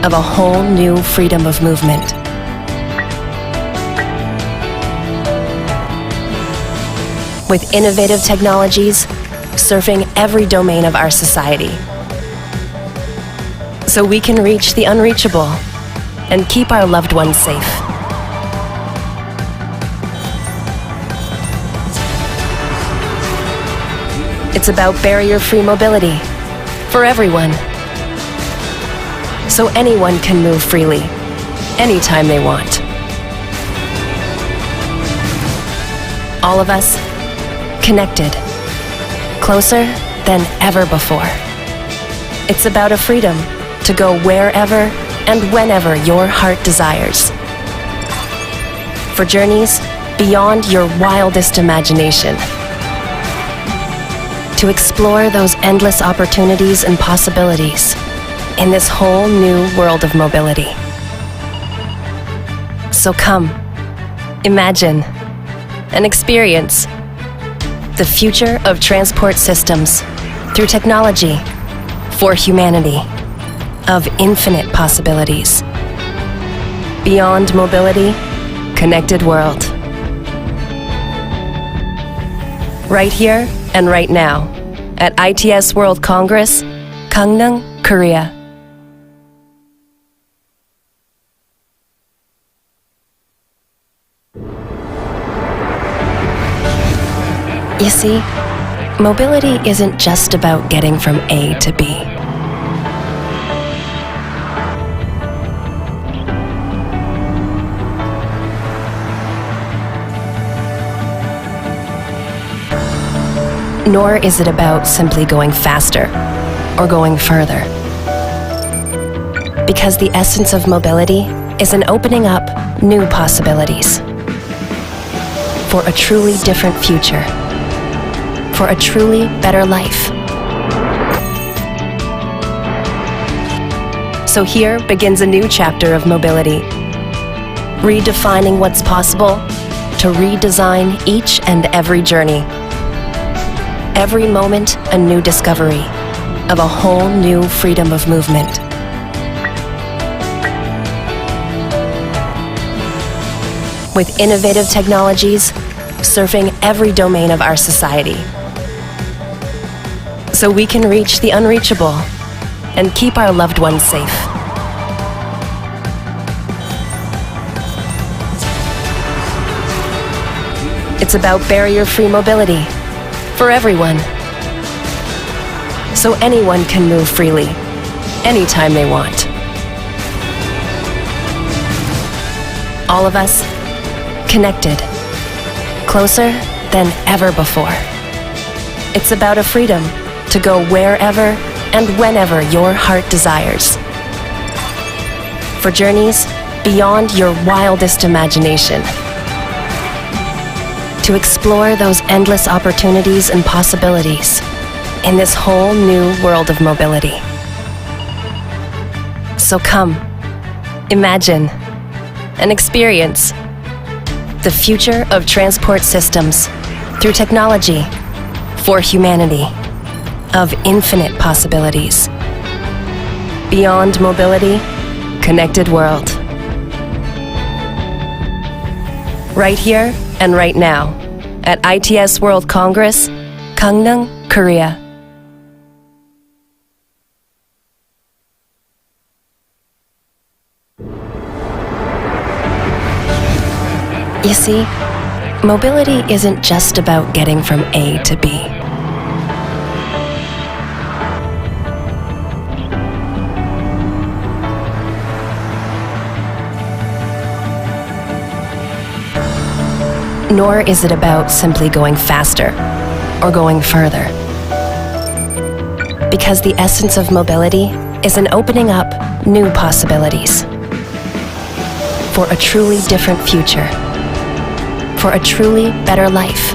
of a whole new freedom of movement. With innovative technologies surfing every domain of our society, so we can reach the unreachable and keep our loved ones safe. It's about barrier-free mobility for everyone, so anyone can move freely, anytime they want. All of us connected, closer than ever before. It's about a freedom to go wherever and whenever your heart desires. For journeys beyond your wildest imagination. To explore those endless opportunities and possibilities in this whole new world of mobility. So come, imagine, and experience the future of transport systems through technology for humanity of infinite possibilities. Beyond mobility, connected world. Right here and right now at ITS World Congress, Gangneung, Korea. You see, mobility isn't just about getting from A to B. Nor is it about simply going faster or going further. Because the essence of mobility is an opening up new possibilities for a truly different future, for a truly better life. So here begins a new chapter of mobility, redefining what's possible to redesign each and every journey. Every moment, a new discovery of a whole new freedom of movement. With innovative technologies surfing every domain of our society, so we can reach the unreachable and keep our loved ones safe. It's about barrier-free mobility for everyone, so anyone can move freely, anytime they want. All of us connected, closer than ever before. It's about a freedom to go wherever and whenever your heart desires. For journeys beyond your wildest imagination. To explore those endless opportunities and possibilities in this whole new world of mobility. So come, imagine, and experience the future of transport systems through technology for humanity of infinite possibilities. Beyond mobility, connected world. Right here and right now at ITS World Congress, Gangneung, Korea. You see, mobility isn't just about getting from A to B. Nor is it about simply going faster or going further. Because the essence of mobility is an opening up new possibilities for a truly different future, for a truly better life.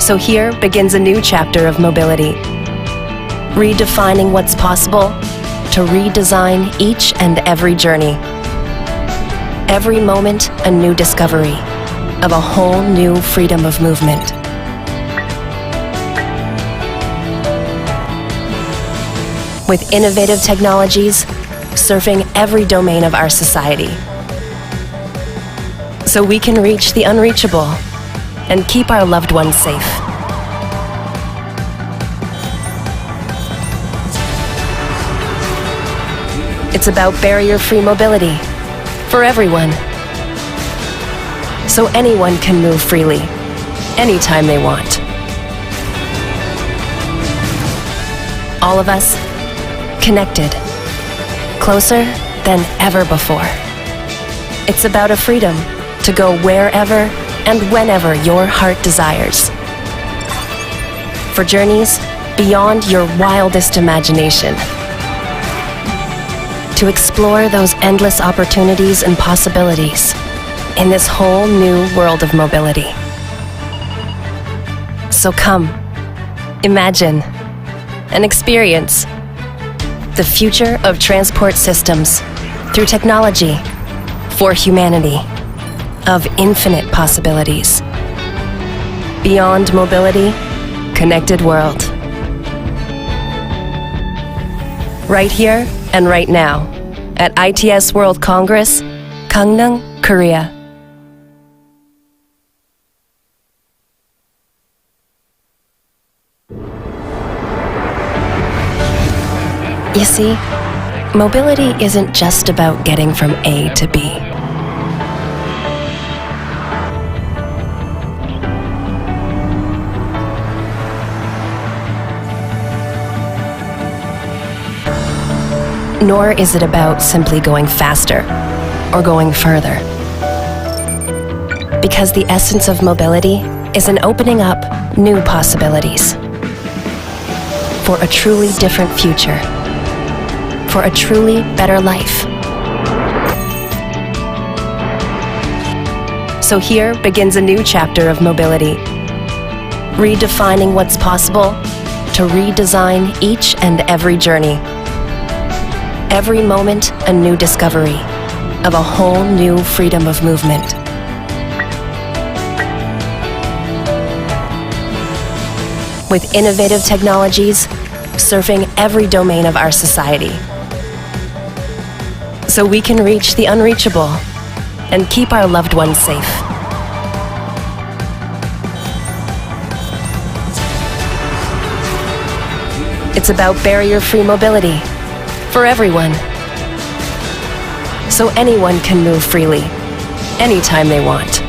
So here begins a new chapter of mobility, redefining what's possible to redesign each and every journey. Every moment, a new discovery of a whole new freedom of movement. with innovative technologies surfing every domain of our society, so we can reach the unreachable and keep our loved ones safe. It's about barrier-free mobility for everyone, so anyone can move freely, anytime they want. All of us connected, closer than ever before. It's about a freedom to go wherever and whenever your heart desires. For journeys beyond your wildest imagination. To explore those endless opportunities and possibilities in this whole new world of mobility. So come, imagine, and experience the future of transport systems through technology for humanity of infinite possibilities. Beyond mobility, connected world. Right here and right now at ITS World Congress, Gangneung, Korea. You see, mobility isn't just about getting from A to B. Nor is it about simply going faster or going further. Because the essence of mobility is an opening up new possibilities for a truly different future, for a truly better life. So here begins a new chapter of mobility, redefining what's possible to redesign each and every journey. Every moment, a new discovery of a whole new freedom of movement. With innovative technologies surfing every domain of our society, so we can reach the unreachable and keep our loved ones safe. It's about barrier-free mobility for everyone, so anyone can move freely, anytime they want.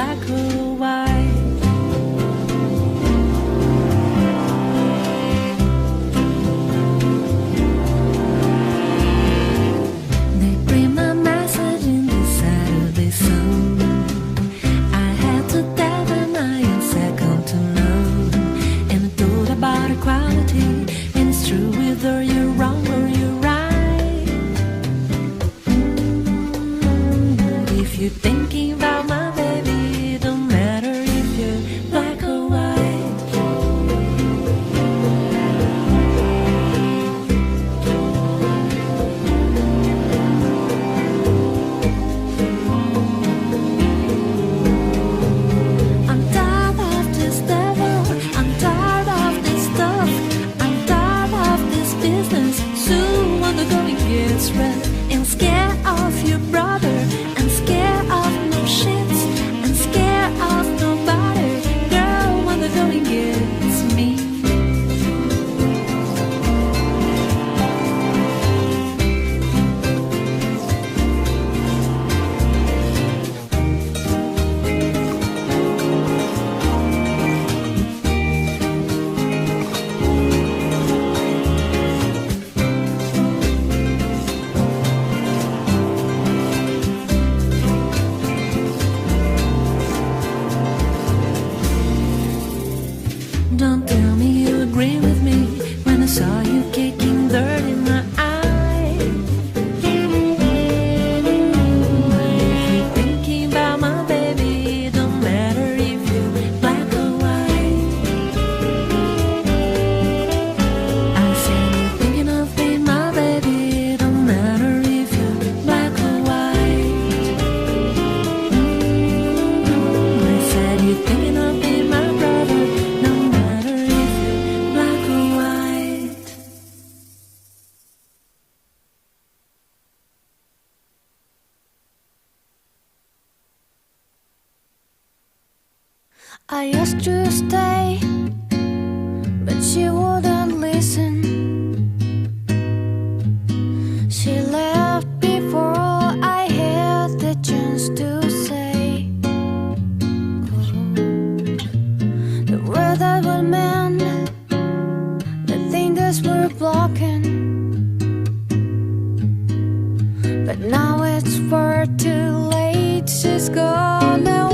black or white. They bring my message in the Saturday sun. I had to tell them I am second to none, and I thought about equality, and it's true whether you're wrong or you're right. If you're thinking about my baby, it don't matter if you're black or white. I'm tired of this devil, I'm tired of this stuff, I'm tired of this business. Soon when the going gets rough, and scared of your brother, and scared of no shits, and scared of nobody. Girl, when the going gets me. Don't tell me you agree with me when I saw you kicking dirt in my eye. If you're thinking about my baby, it don't matter if you're black or white. I said you're thinking of being my baby, it don't matter if you're black or white. I said you're thinking of being my brother, no matter if you're black or white. I asked her to stay, but she wouldn't listen. She left before I had the chance to say the word that was meant, the fingers were blocking. But now it's far too late, she's gone away.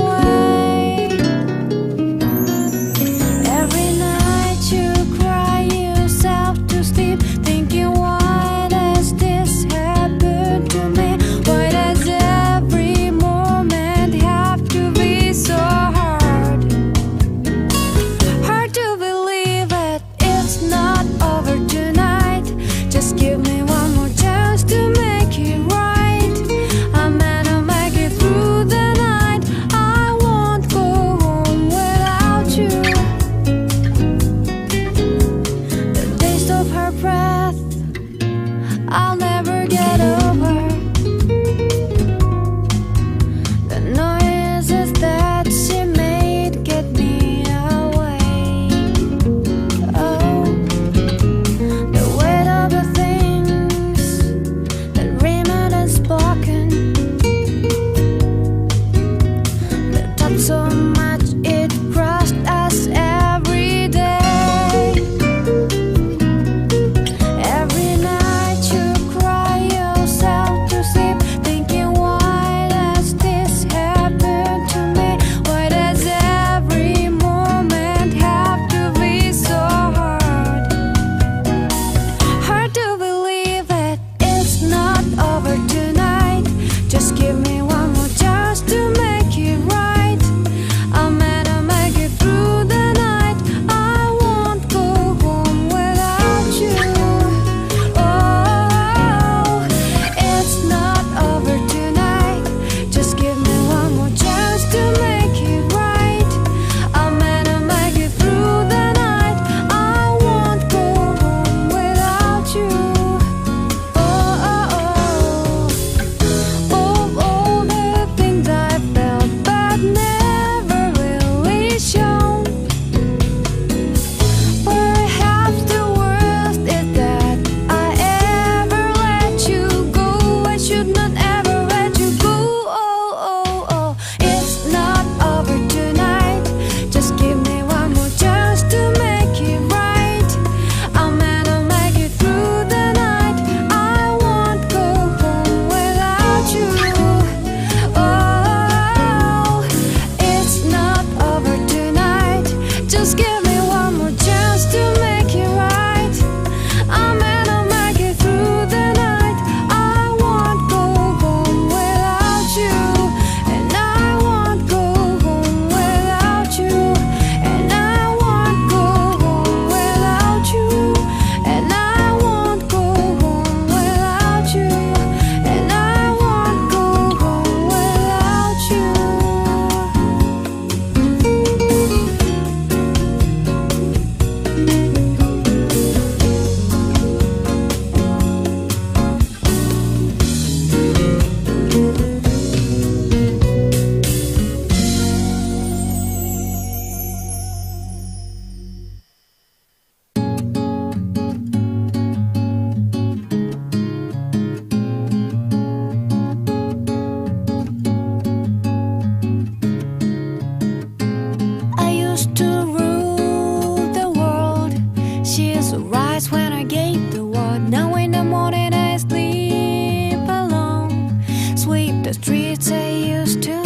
used to.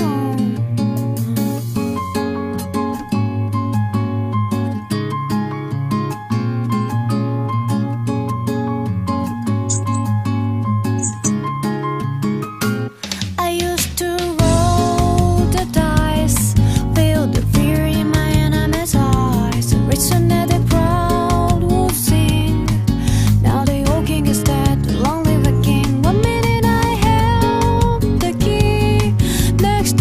I used to roll the dice, feel the fear in my enemy's eyes. Reason that the crowd would sing. Now the old king is dead, long live the king. 1 minute I held the key, next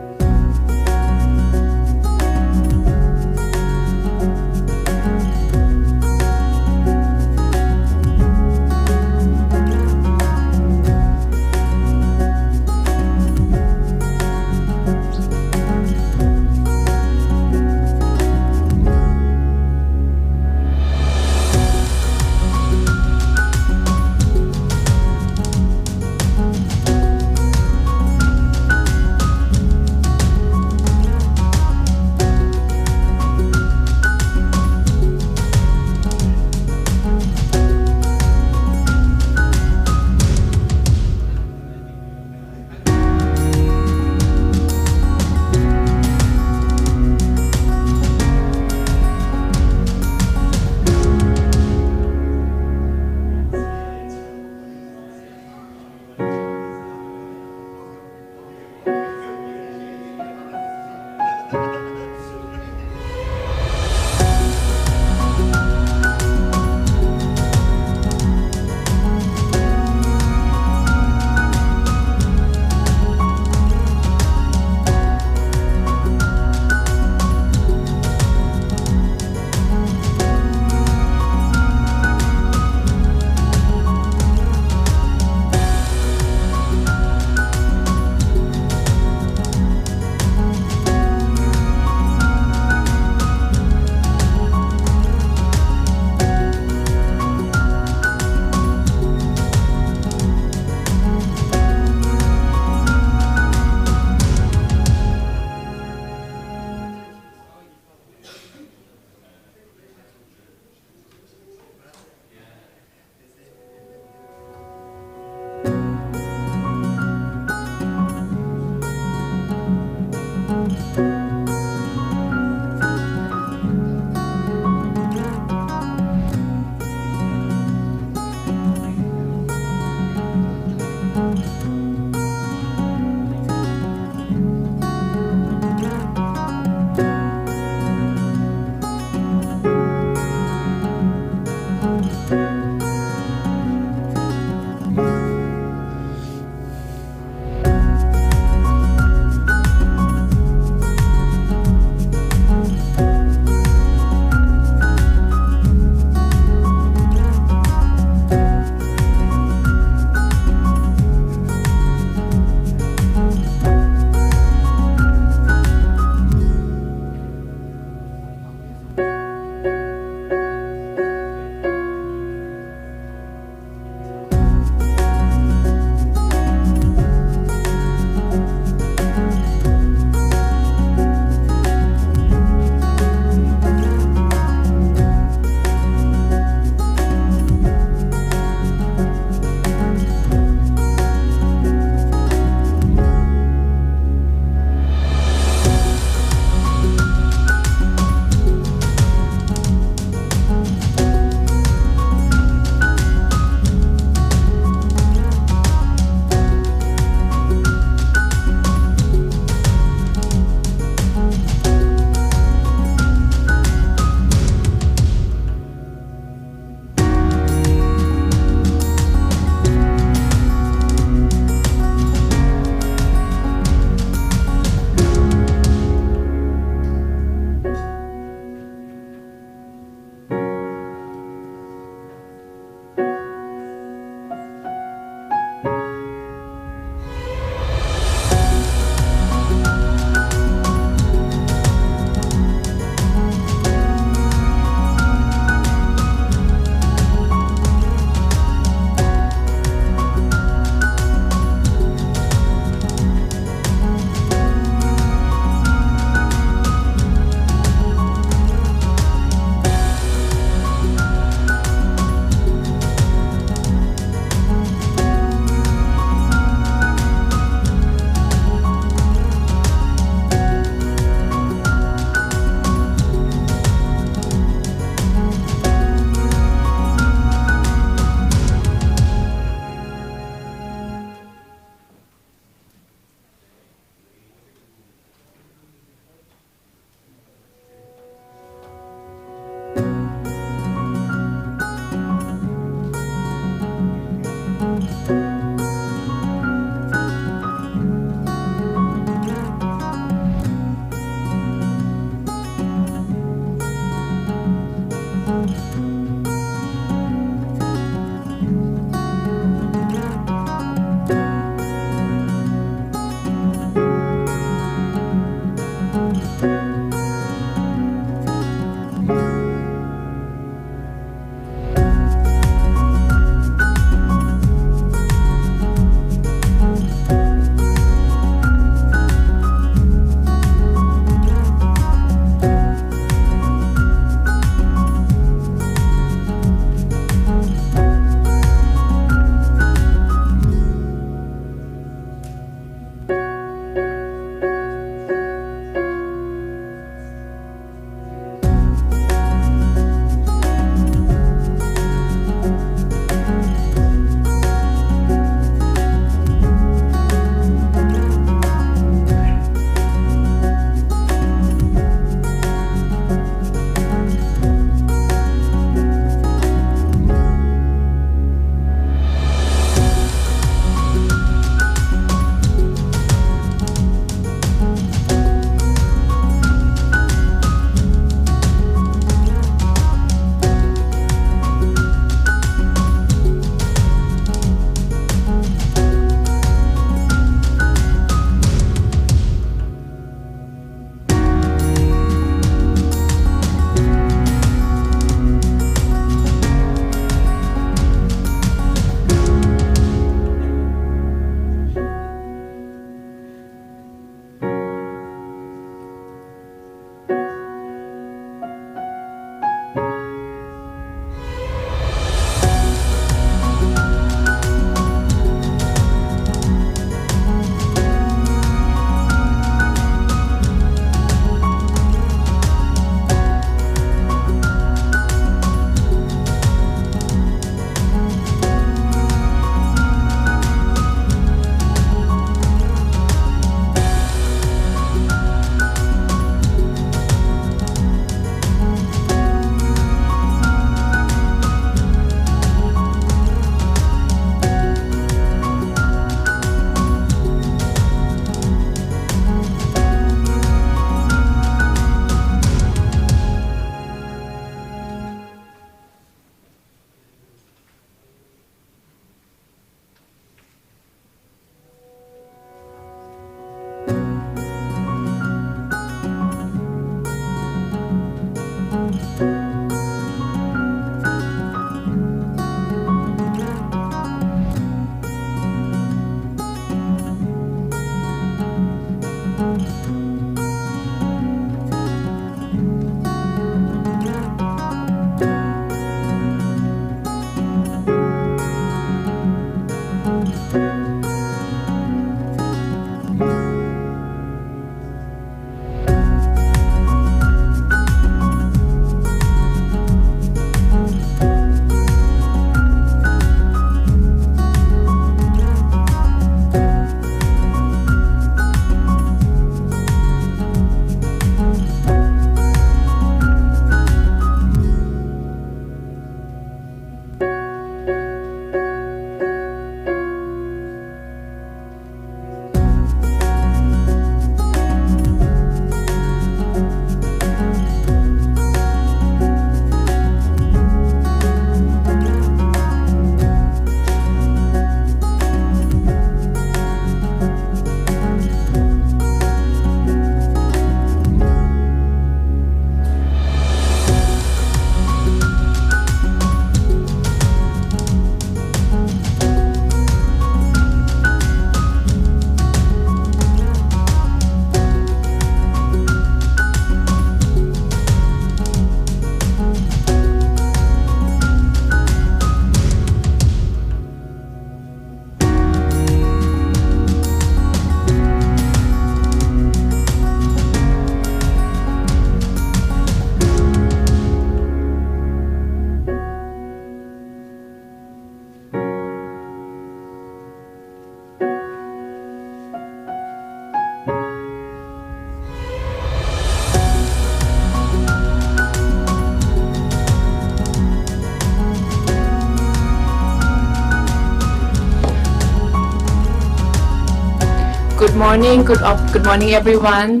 morning. Good morning, everyone.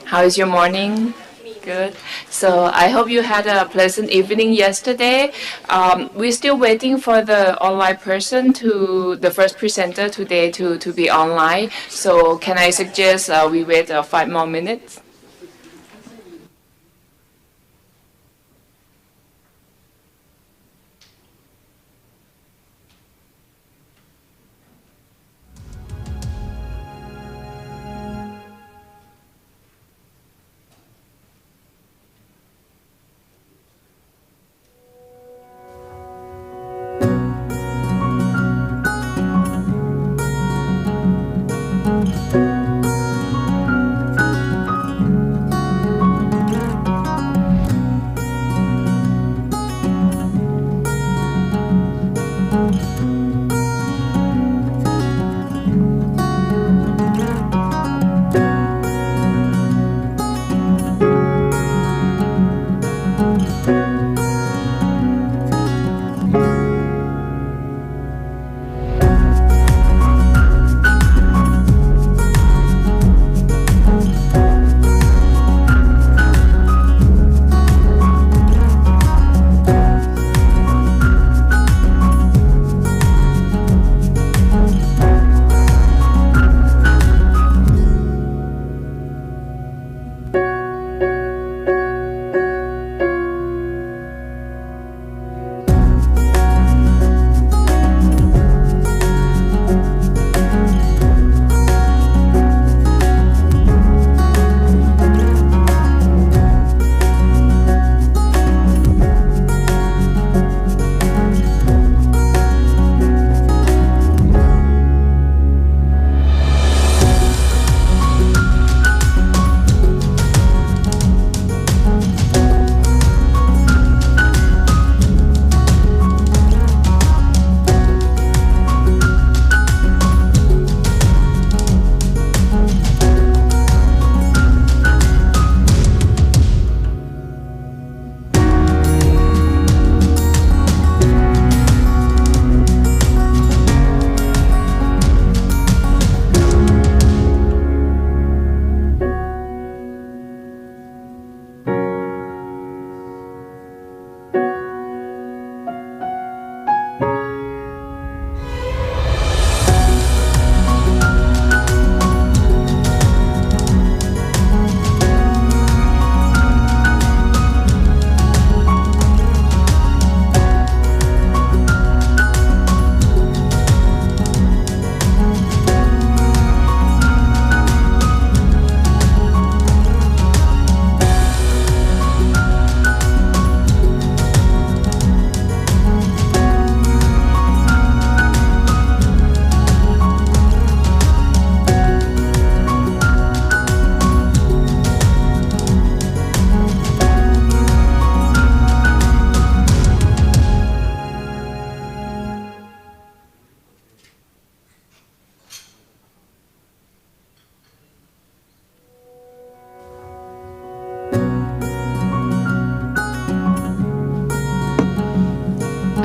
How is your morning? Good. So I hope you had a pleasant evening yesterday. We're still waiting for the online person the first presenter today to be online. So can I suggest we wait 5 more minutes?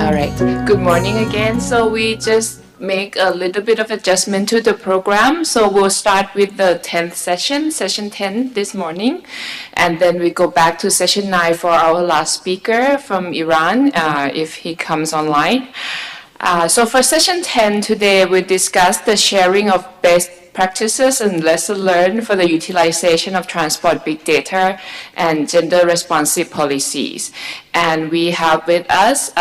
All right. Good morning again. So we just make a little bit of adjustment to the program. So we'll start with the 10th session, session 10 this morning. And then we go back to session 9 for our last speaker from Iran, if he comes online. So for session 10 today, we discuss the sharing of best practices and lessons learned for the utilization of transport big data and gender responsive policies. And we have with us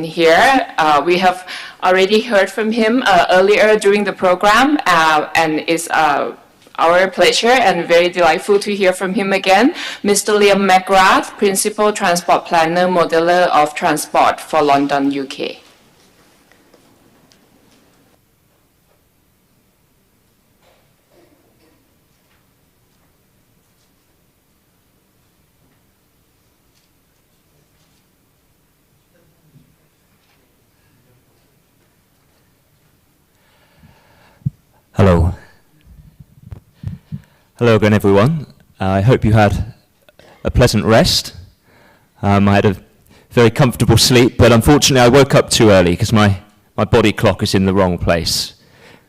here, we have already heard from him earlier during the program, and it's our pleasure and very delightful to hear from him again, Mr. Liam McGrath, Principal Transport Planner, Modeler of Transport for London, UK. Hello. Hello again, everyone. I hope you had a pleasant rest. I had a very comfortable sleep, but unfortunately I woke up too early because my body clock is in the wrong place.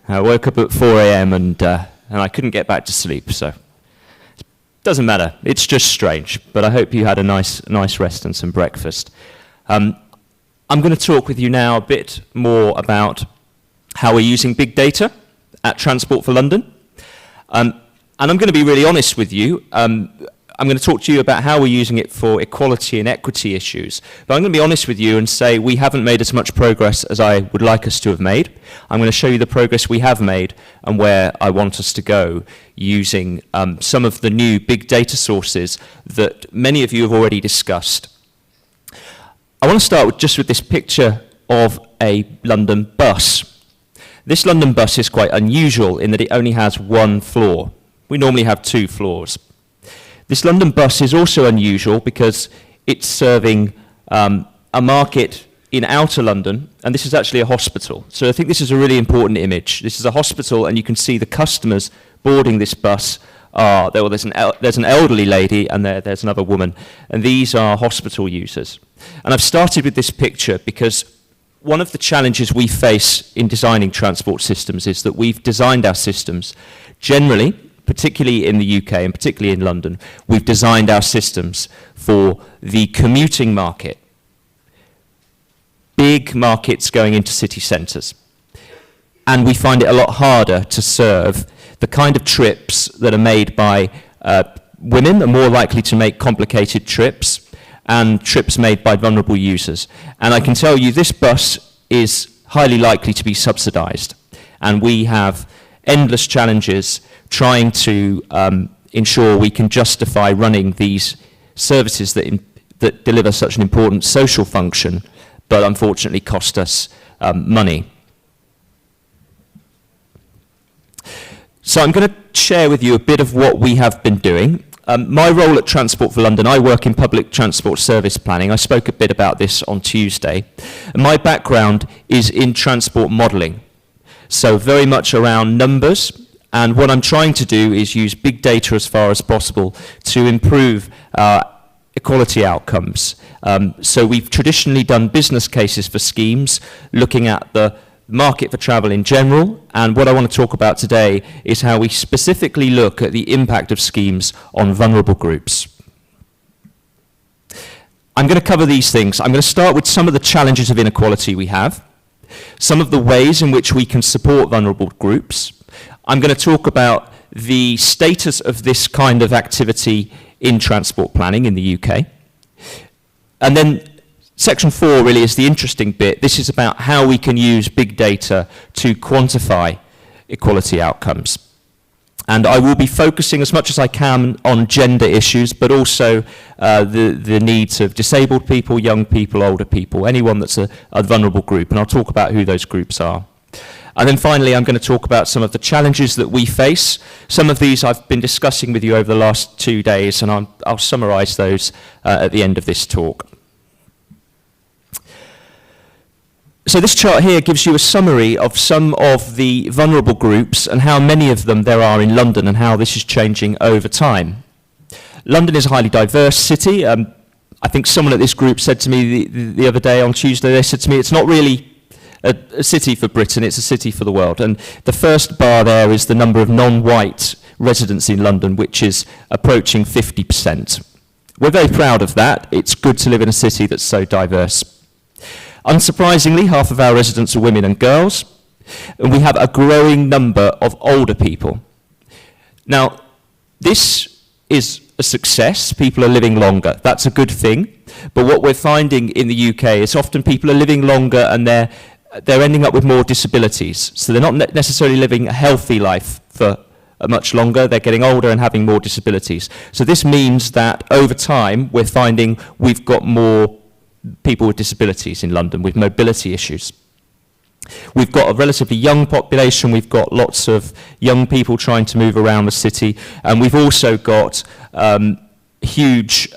I woke up at 4 a.m. and I couldn't get back to sleep, so it doesn't matter. It's just strange, but I hope you had a nice rest and some breakfast. I'm going to talk with you now a bit more about how we're using big data at Transport for London. And I'm going to be really honest with you. I'm going to talk to you about how we're using it for equality and equity issues. But I'm going to be honest with you and say we haven't made as much progress as I would like us to have made. I'm going to show you the progress we have made and where I want us to go using some of the new big data sources that many of you have already discussed. I want to start just with this picture of a London bus. This London bus is quite unusual in that it only has one floor. We normally have 2 floors. This London bus is also unusual because it's serving a market in outer London, and this is actually a hospital. So I think this is a really important image. This is a hospital, and you can see the customers boarding this bus are, there's an elderly lady, and there's another woman, and these are hospital users. And I've started with this picture because one of the challenges we face in designing transport systems is that we've designed our systems generally, particularly in the UK and particularly in London, we've designed our systems for the commuting market. Big markets going into city centres. And we find it a lot harder to serve the kind of trips that are made by women are more likely to make complicated trips and trips made by vulnerable users. And I can tell you this bus is highly likely to be subsidised. And we have endless challenges trying to ensure we can justify running these services that deliver such an important social function, but unfortunately cost us money. So I'm going to share with you a bit of what we have been doing. My role at Transport for London, I work in public transport service planning. I spoke a bit about this on Tuesday. And my background is in transport modelling. So very much around numbers, and what I'm trying to do is use big data as far as possible to improve equality outcomes. So we've traditionally done business cases for schemes, looking at the market for travel in general, and what I want to talk about today is how we specifically look at the impact of schemes on vulnerable groups. I'm going to cover these things. I'm going to start with some of the challenges of inequality we have, some of the ways in which we can support vulnerable groups. I'm going to talk about the status of this kind of activity in transport planning in the UK. And then section 4 really is the interesting bit. This is about how we can use big data to quantify equality outcomes. And I will be focusing as much as I can on gender issues, but also the needs of disabled people, young people, older people, anyone that's a vulnerable group. And I'll talk about who those groups are. And then finally, I'm going to talk about some of the challenges that we face. Some of these I've been discussing with you over the last 2 days, and I'll summarise those at the end of this talk. So this chart here gives you a summary of some of the vulnerable groups and how many of them there are in London and how this is changing over time. London is a highly diverse city. I think someone at this group said to me the other day on Tuesday, they said to me, it's not really a city for Britain, it's a city for the world. And the first bar there is the number of non-white residents in London, which is approaching 50%. We're very proud of that. It's good to live in a city that's so diverse. Unsurprisingly, half of our residents are women and girls, and we have a growing number of older people. Now, this is a success. People are living longer. That's a good thing. But what we're finding in the UK is often people are living longer and they're ending up with more disabilities. So they're not necessarily living a healthy life for much longer. They're getting older and having more disabilities. So this means that over time, we're finding we've got more people with disabilities in London with mobility issues. We've got a relatively young population, we've got lots of young people trying to move around the city, and we've also got huge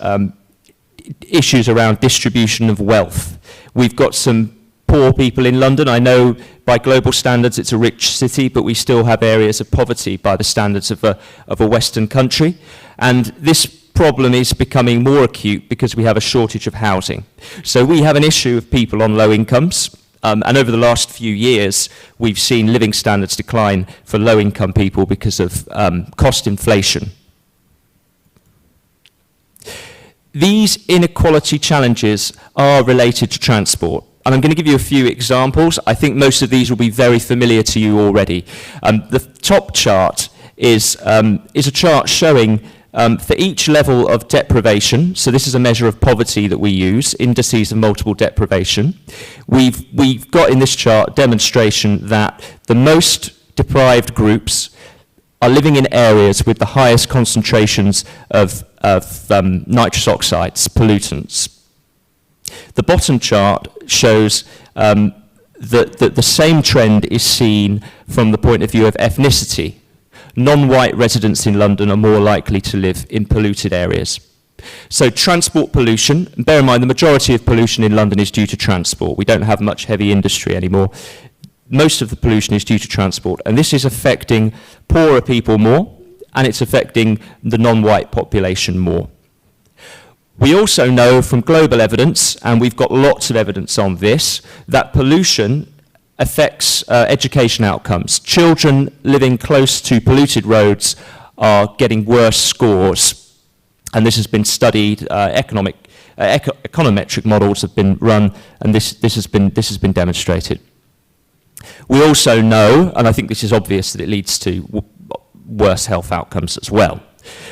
issues around distribution of wealth. We've got some poor people in London. I know by global standards it's a rich city, but we still have areas of poverty by the standards of a Western country. And this problem is becoming more acute because we have a shortage of housing. So we have an issue of people on low incomes, And over the last few years, we've seen living standards decline for low-income people because of cost inflation. These inequality challenges are related to transport. And I'm going to give you a few examples. I think most of these will be very familiar to you already. The top chart is a chart showing for each level of deprivation, so this is a measure of poverty that we use, indices of multiple deprivation. We've got in this chart demonstration that the most deprived groups are living in areas with the highest concentrations of nitrous oxides, pollutants. The bottom chart shows that the same trend is seen from the point of view of ethnicity. Non-white residents in London are more likely to live in polluted areas. So transport pollution, and bear in mind the majority of pollution in London is due to transport. We don't have much heavy industry anymore. Most of the pollution is due to transport, and this is affecting poorer people more, and it's affecting the non-white population more. We also know from global evidence, and we've got lots of evidence on this, that pollution affects education outcomes. Children living close to polluted roads are getting worse scores, and this has been studied. Econometric models have been run, and this has been demonstrated. We also know, and I think this is obvious, that it leads to worse health outcomes as well.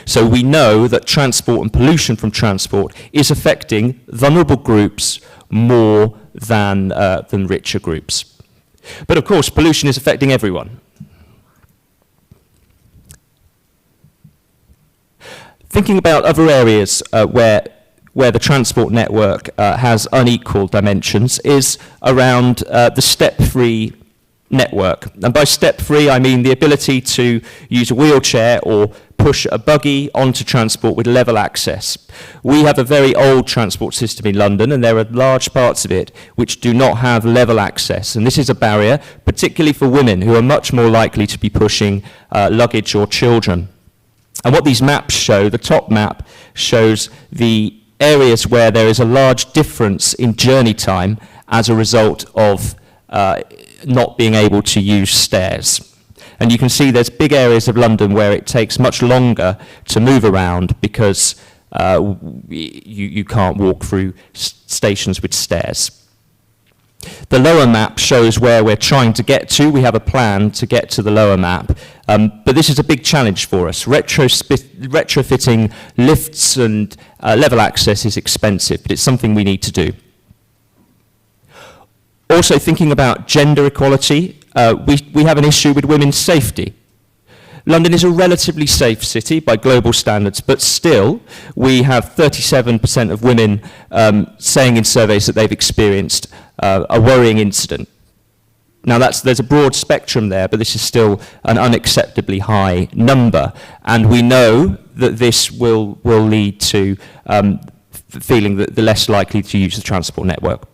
So we know that transport and pollution from transport is affecting vulnerable groups more than richer groups. But of course, pollution is affecting everyone. Thinking about other areas where the transport network has unequal dimensions is around the step-free network. And by step-free, I mean the ability to use a wheelchair or push a buggy onto transport with level access. We have a very old transport system in London, and there are large parts of it which do not have level access. And this is a barrier, particularly for women who are much more likely to be pushing luggage or children. And what these maps show, the top map shows the areas where there is a large difference in journey time as a result of not being able to use stairs. And you can see there's big areas of London where it takes much longer to move around because you can't walk through stations with stairs. The lower map shows where we're trying to get to. We have a plan to get to the lower map. But this is a big challenge for us. Retrofitting lifts and level access is expensive, but it's something we need to do. Also thinking about gender equality, we have an issue with women's safety. London is a relatively safe city by global standards, but still we have 37% of women saying in surveys that they've experienced a worrying incident. Now there's a broad spectrum there, but this is still an unacceptably high number, and we know that this will lead to feeling that they're less likely to use the transport network.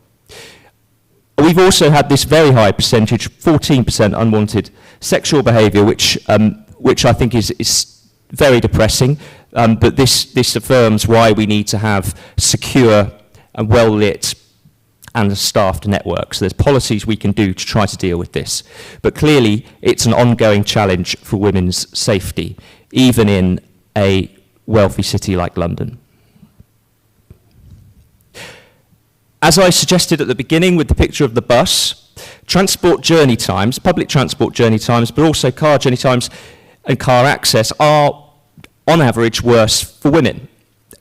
We've also had this very high percentage, 14% unwanted sexual behaviour, which I think is very depressing, but this affirms why we need to have secure and well-lit and staffed networks. There's policies we can do to try to deal with this. But clearly, it's an ongoing challenge for women's safety, even in a wealthy city like London. As I suggested at the beginning with the picture of the bus, transport journey times, public transport journey times, but also car journey times and car access are, on average, worse for women.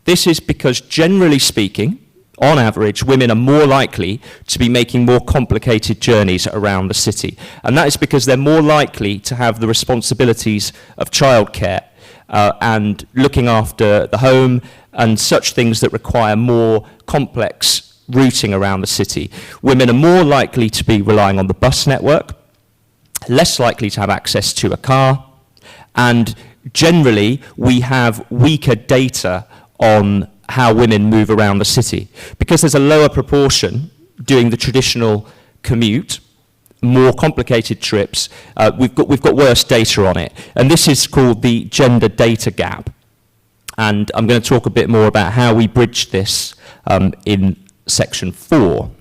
This is because, generally speaking, on average, women are more likely to be making more complicated journeys around the city. And that is because they're more likely to have the responsibilities of childcare and looking after the home and such things that require more complex routing around the city. Women are more likely to be relying on the bus network, less likely to have access to a car, and generally we have weaker data on how women move around the city. Because there's a lower proportion doing the traditional commute, more complicated trips, we've got worse data on it. And this is called the gender data gap. And I'm going to talk a bit more about how we bridge this in section 4.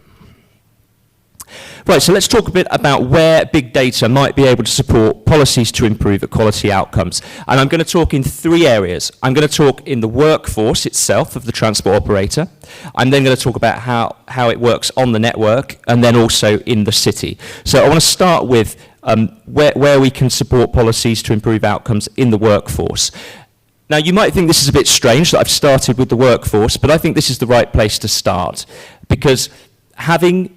Right, so let's talk a bit about where big data might be able to support policies to improve equality outcomes. And I'm going to talk in three areas. I'm going to talk in the workforce itself of the transport operator. I'm then going to talk about how it works on the network, and then also in the city. So I want to start with where we can support policies to improve outcomes in the workforce. Now, you might think this is a bit strange that I've started with the workforce, but I think this is the right place to start, because having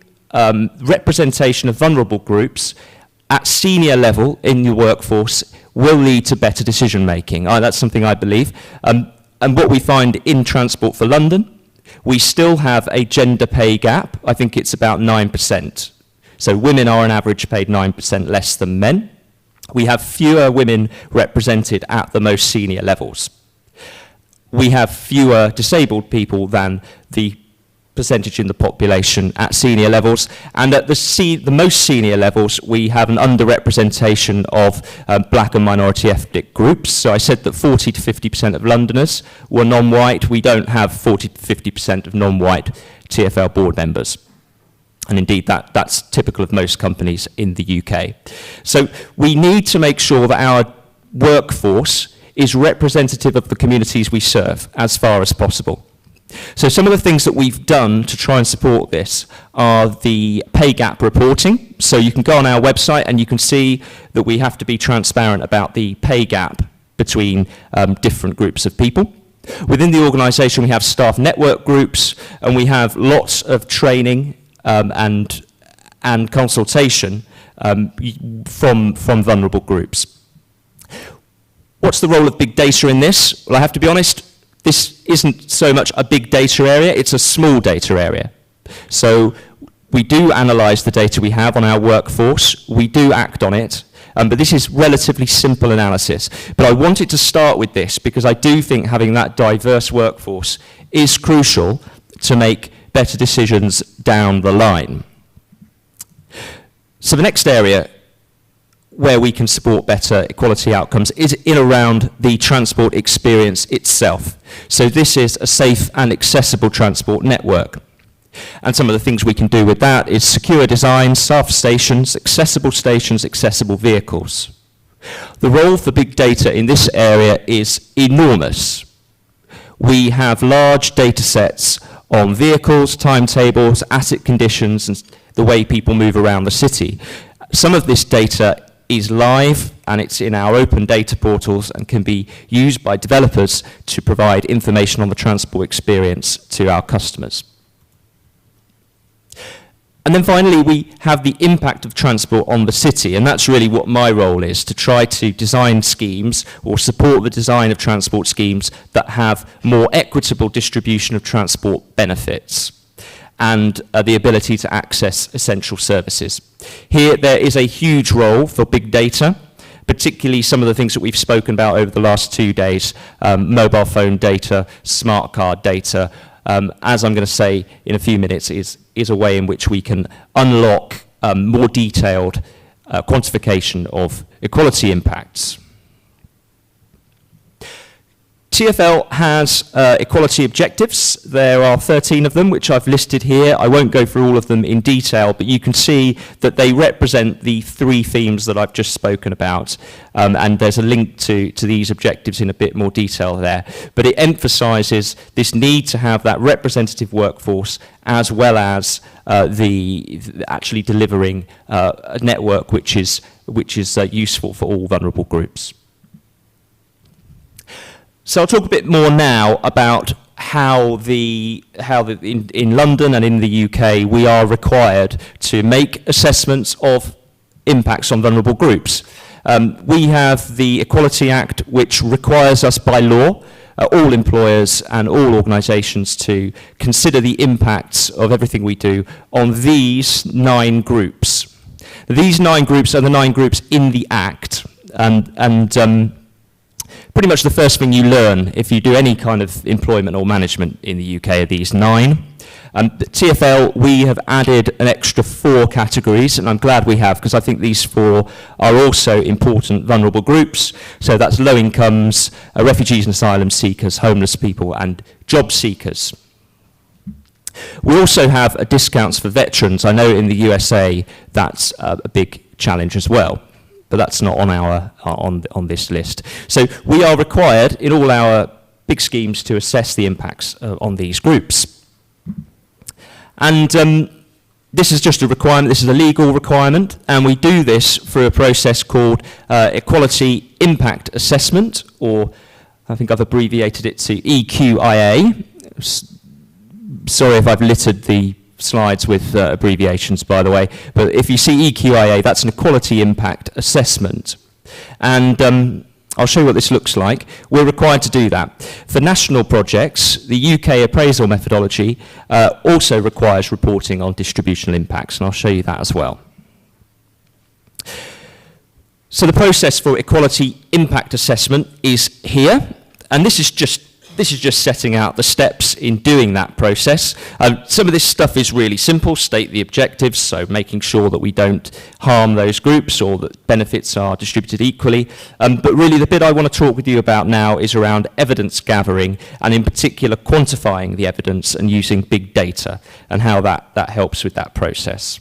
representation of vulnerable groups at senior level in your workforce will lead to better decision making. That's something I believe. And what we find in Transport for London, we still have a gender pay gap. I think it's about 9%. So women are on average paid 9% less than men. We have fewer women represented at the most senior levels. We have fewer disabled people than the percentage in the population at senior levels, and at the most senior levels we have an underrepresentation of black and minority ethnic groups. So I said that 40 to 50% of Londoners were non-white. We don't have 40 to 50% of non-white TfL board members. And indeed, that's typical of most companies in the UK. So we need to make sure that our workforce is representative of the communities we serve as far as possible. So some of the things that we've done to try and support this are the pay gap reporting. So you can go on our website and you can see that we have to be transparent about the pay gap between different groups of people. Within the organisation we have staff network groups, and we have lots of training and consultation from vulnerable groups. What's the role of big data in this? Well, I have to be honest, this isn't so much a big data area, it's a small data area. So we do analyse the data we have on our workforce, we do act on it, but this is relatively simple analysis. But I wanted to start with this because I do think having that diverse workforce is crucial to make better decisions down the line. So the next area where we can support better equality outcomes is in around the transport experience itself. So this is a safe and accessible transport network. And some of the things we can do with that is secure design, staff stations, accessible vehicles. The role for big data in this area is enormous. We have large data sets on vehicles, timetables, asset conditions, and the way people move around the city. Some of this data is live, and it's in our open data portals and can be used by developers to provide information on the transport experience to our customers. And then finally, we have the impact of transport on the city, and that's really what my role is, to try to design schemes or support the design of transport schemes that have more equitable distribution of transport benefits and the ability to access essential services. Here, there is a huge role for big data, particularly some of the things that we've spoken about over the last 2 days, mobile phone data, smart card data, as I'm going to say in a few minutes, is a way in which we can unlock more detailed quantification of equality impacts. TfL has equality objectives. There are 13 of them, which I've listed here. I won't go through all of them in detail, but you can see that they represent the 3 themes that I've just spoken about. And there's a link to these objectives in a bit more detail there. But it emphasises this need to have that representative workforce, as well as actually delivering a network which is useful for all vulnerable groups. So I'll talk a bit more now about how in London and in the UK we are required to make assessments of impacts on vulnerable groups. We have the Equality Act, which requires us by law, all employers and all organisations, to consider the impacts of everything we do on these 9 groups. These 9 groups are the 9 groups in the Act, and pretty much the first thing you learn if you do any kind of employment or management in the UK are these 9. At TfL, we have added an extra 4 categories, and I'm glad we have, because I think these 4 are also important vulnerable groups. So that's low incomes, refugees and asylum seekers, homeless people, and job seekers. We also have discounts for veterans. I know in the USA that's a big challenge as well, but that's not on our on this list. So we are required in all our big schemes to assess the impacts on these groups. And this is just a requirement, this is a legal requirement, and we do this through a process called Equality Impact Assessment, or I think I've abbreviated it to EQIA. Sorry if I've littered the slides with abbreviations, by the way, but if you see EQIA, that's an Equality Impact Assessment. And I'll show you what this looks like. We're required to do that. For national projects, the UK appraisal methodology also requires reporting on distributional impacts, and I'll show you that as well. So the process for equality impact assessment is here, and this is just setting out the steps in doing that process. Some of this stuff is really simple, state the objectives, so making sure that we don't harm those groups or that benefits are distributed equally. But really the bit I want to talk with you about now is around evidence gathering, and in particular quantifying the evidence and using big data and how that helps with that process.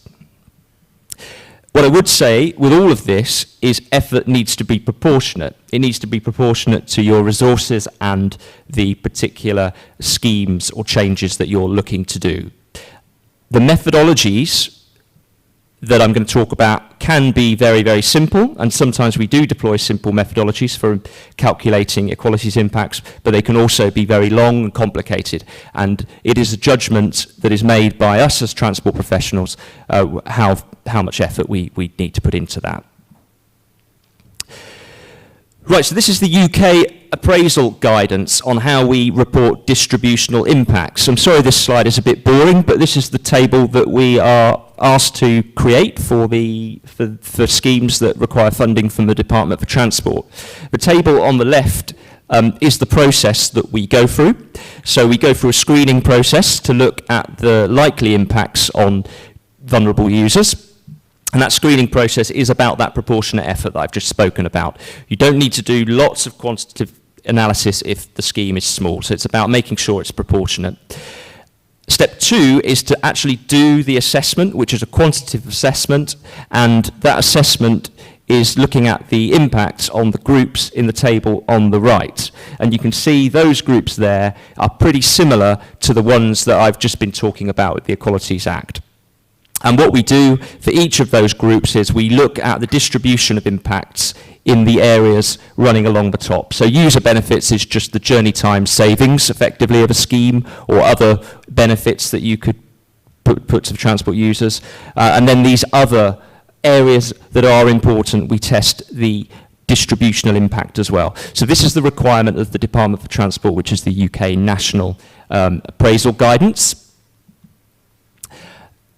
What I would say with all of this is effort needs to be proportionate. It needs to be proportionate to your resources and the particular schemes or changes that you're looking to do. The methodologies that I'm going to talk about can be very, very simple, and sometimes we do deploy simple methodologies for calculating equalities impacts, but they can also be very long and complicated, and it is a judgment that is made by us as transport professionals how much effort we need to put into that. Right, so this is the UK appraisal guidance on how we report distributional impacts. I'm sorry this slide is a bit boring, but this is the table that we are asked to create for schemes that require funding from the Department for Transport. The table on the left is the process that we go through. So we go through a screening process to look at the likely impacts on vulnerable users. And that screening process is about that proportionate effort that I've just spoken about. You don't need to do lots of quantitative analysis if the scheme is small, so it's about making sure it's proportionate. Step 2 is to actually do the assessment, which is a quantitative assessment, and that assessment is looking at the impacts on the groups in the table on the right. And you can see those groups there are pretty similar to the ones that I've just been talking about with the Equalities Act. And what we do for each of those groups is we look at the distribution of impacts in the areas running along the top. So user benefits is just the journey time savings, effectively, of a scheme, or other benefits that you could put to transport users. And then these other areas that are important, we test the distributional impact as well. So this is the requirement of the Department for Transport, which is the UK National Appraisal Guidance.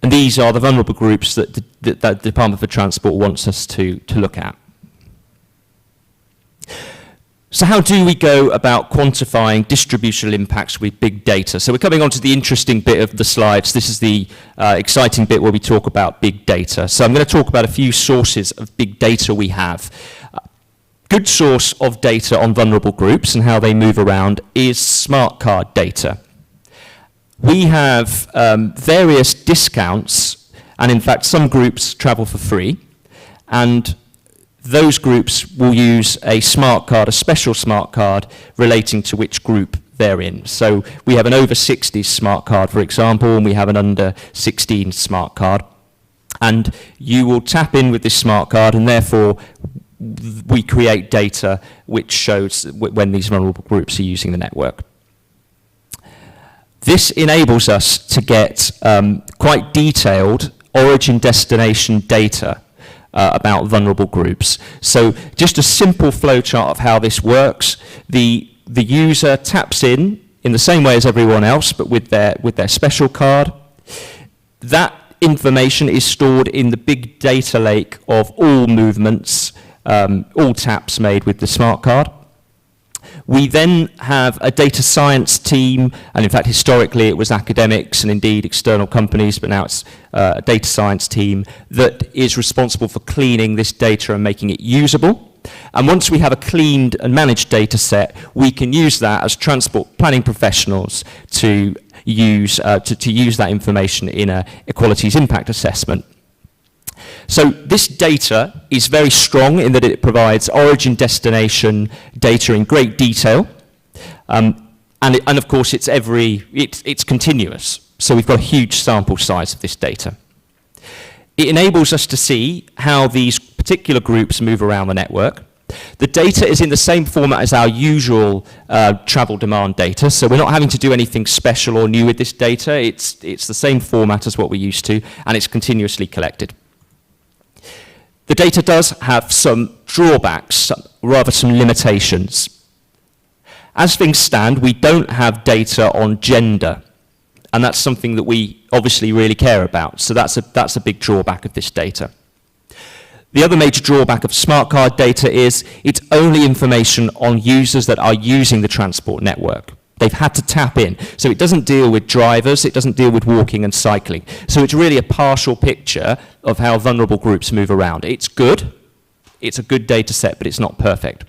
And these are the vulnerable groups that the Department for Transport wants us to look at. So how do we go about quantifying distributional impacts with big data? So we're coming on to the interesting bit of the slides. This is the exciting bit where we talk about big data. So I'm going to talk about a few sources of big data we have. Good source of data on vulnerable groups and how they move around is smart card data. We have various discounts, and in fact some groups travel for free, and those groups will use a smart card, a special smart card, relating to which group they're in. So we have an over 60s smart card, for example, and we have an under 16 smart card. And you will tap in with this smart card, and therefore we create data which shows when these vulnerable groups are using the network. This enables us to get quite detailed origin-destination data about vulnerable groups. So just a simple flowchart of how this works. The user taps in the same way as everyone else, but with their special card. That information is stored in the big data lake of all movements, all taps made with the smart card. We then have a data science team, and in fact historically it was academics and indeed external companies, but now it's a data science team that is responsible for cleaning this data and making it usable. And once we have a cleaned and managed data set, we can use that as transport planning professionals to use to use that information in a equalities impact assessment. So this data is very strong in that it provides origin destination data in great detail, and of course it's continuous. So we've got a huge sample size of this data. It enables us to see how these particular groups move around the network. The data is in the same format as our usual travel demand data, so we're not having to do anything special or new with this data. It's the same format as what we're used to, and it's continuously collected. The data does have some drawbacks, rather some limitations. As things stand, we don't have data on gender, and that's something that we obviously really care about, so that's a big drawback of this data. The other major drawback of smart card data is it's only information on users that are using the transport network. They've had to tap in. So it doesn't deal with drivers, it doesn't deal with walking and cycling. So it's really a partial picture of how vulnerable groups move around. It's good, it's a good data set, but it's not perfect.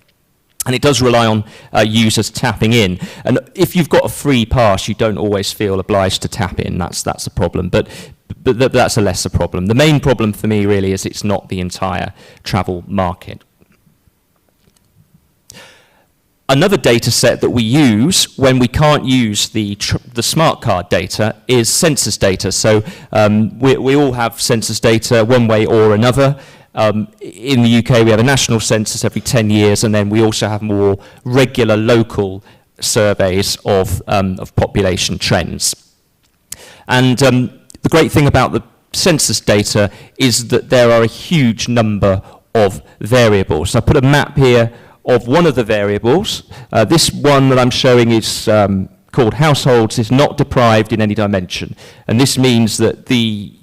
And it does rely on users tapping in. And if you've got a free pass, you don't always feel obliged to tap in. That's a problem, but that's a lesser problem. The main problem for me really is it's not the entire travel market. Another data set that we use when we can't use the smart card data is census data. So we all have census data one way or another. In the UK, we have a national census every 10 years, and then we also have more regular local surveys of population trends. And the great thing about the census data is that there are a huge number of variables. So I put a map here of one of the variables. This one that I'm showing is called households is not deprived in any dimension. And this means that the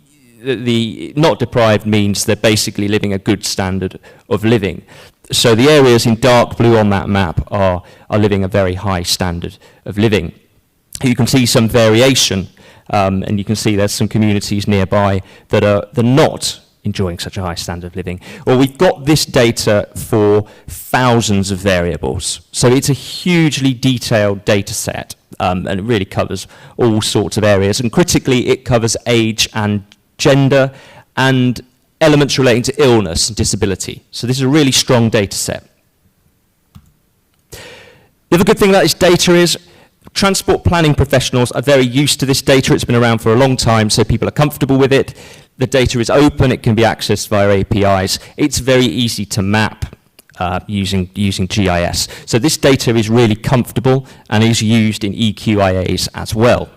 not deprived means they're basically living a good standard of living. So the areas in dark blue on that map are living a very high standard of living. You can see some variation, and you can see there's some communities nearby that are not enjoying such a high standard of living. Well, we've got this data for thousands of variables. So it's a hugely detailed data set, and it really covers all sorts of areas. And critically, it covers age and gender and elements relating to illness and disability. So this is a really strong data set. The other good thing about this data is transport planning professionals are very used to this data. It's been around for a long time, so people are comfortable with it. The data is open, it can be accessed via APIs. It's very easy to map using GIS. So this data is really comfortable and is used in EQIAs as well.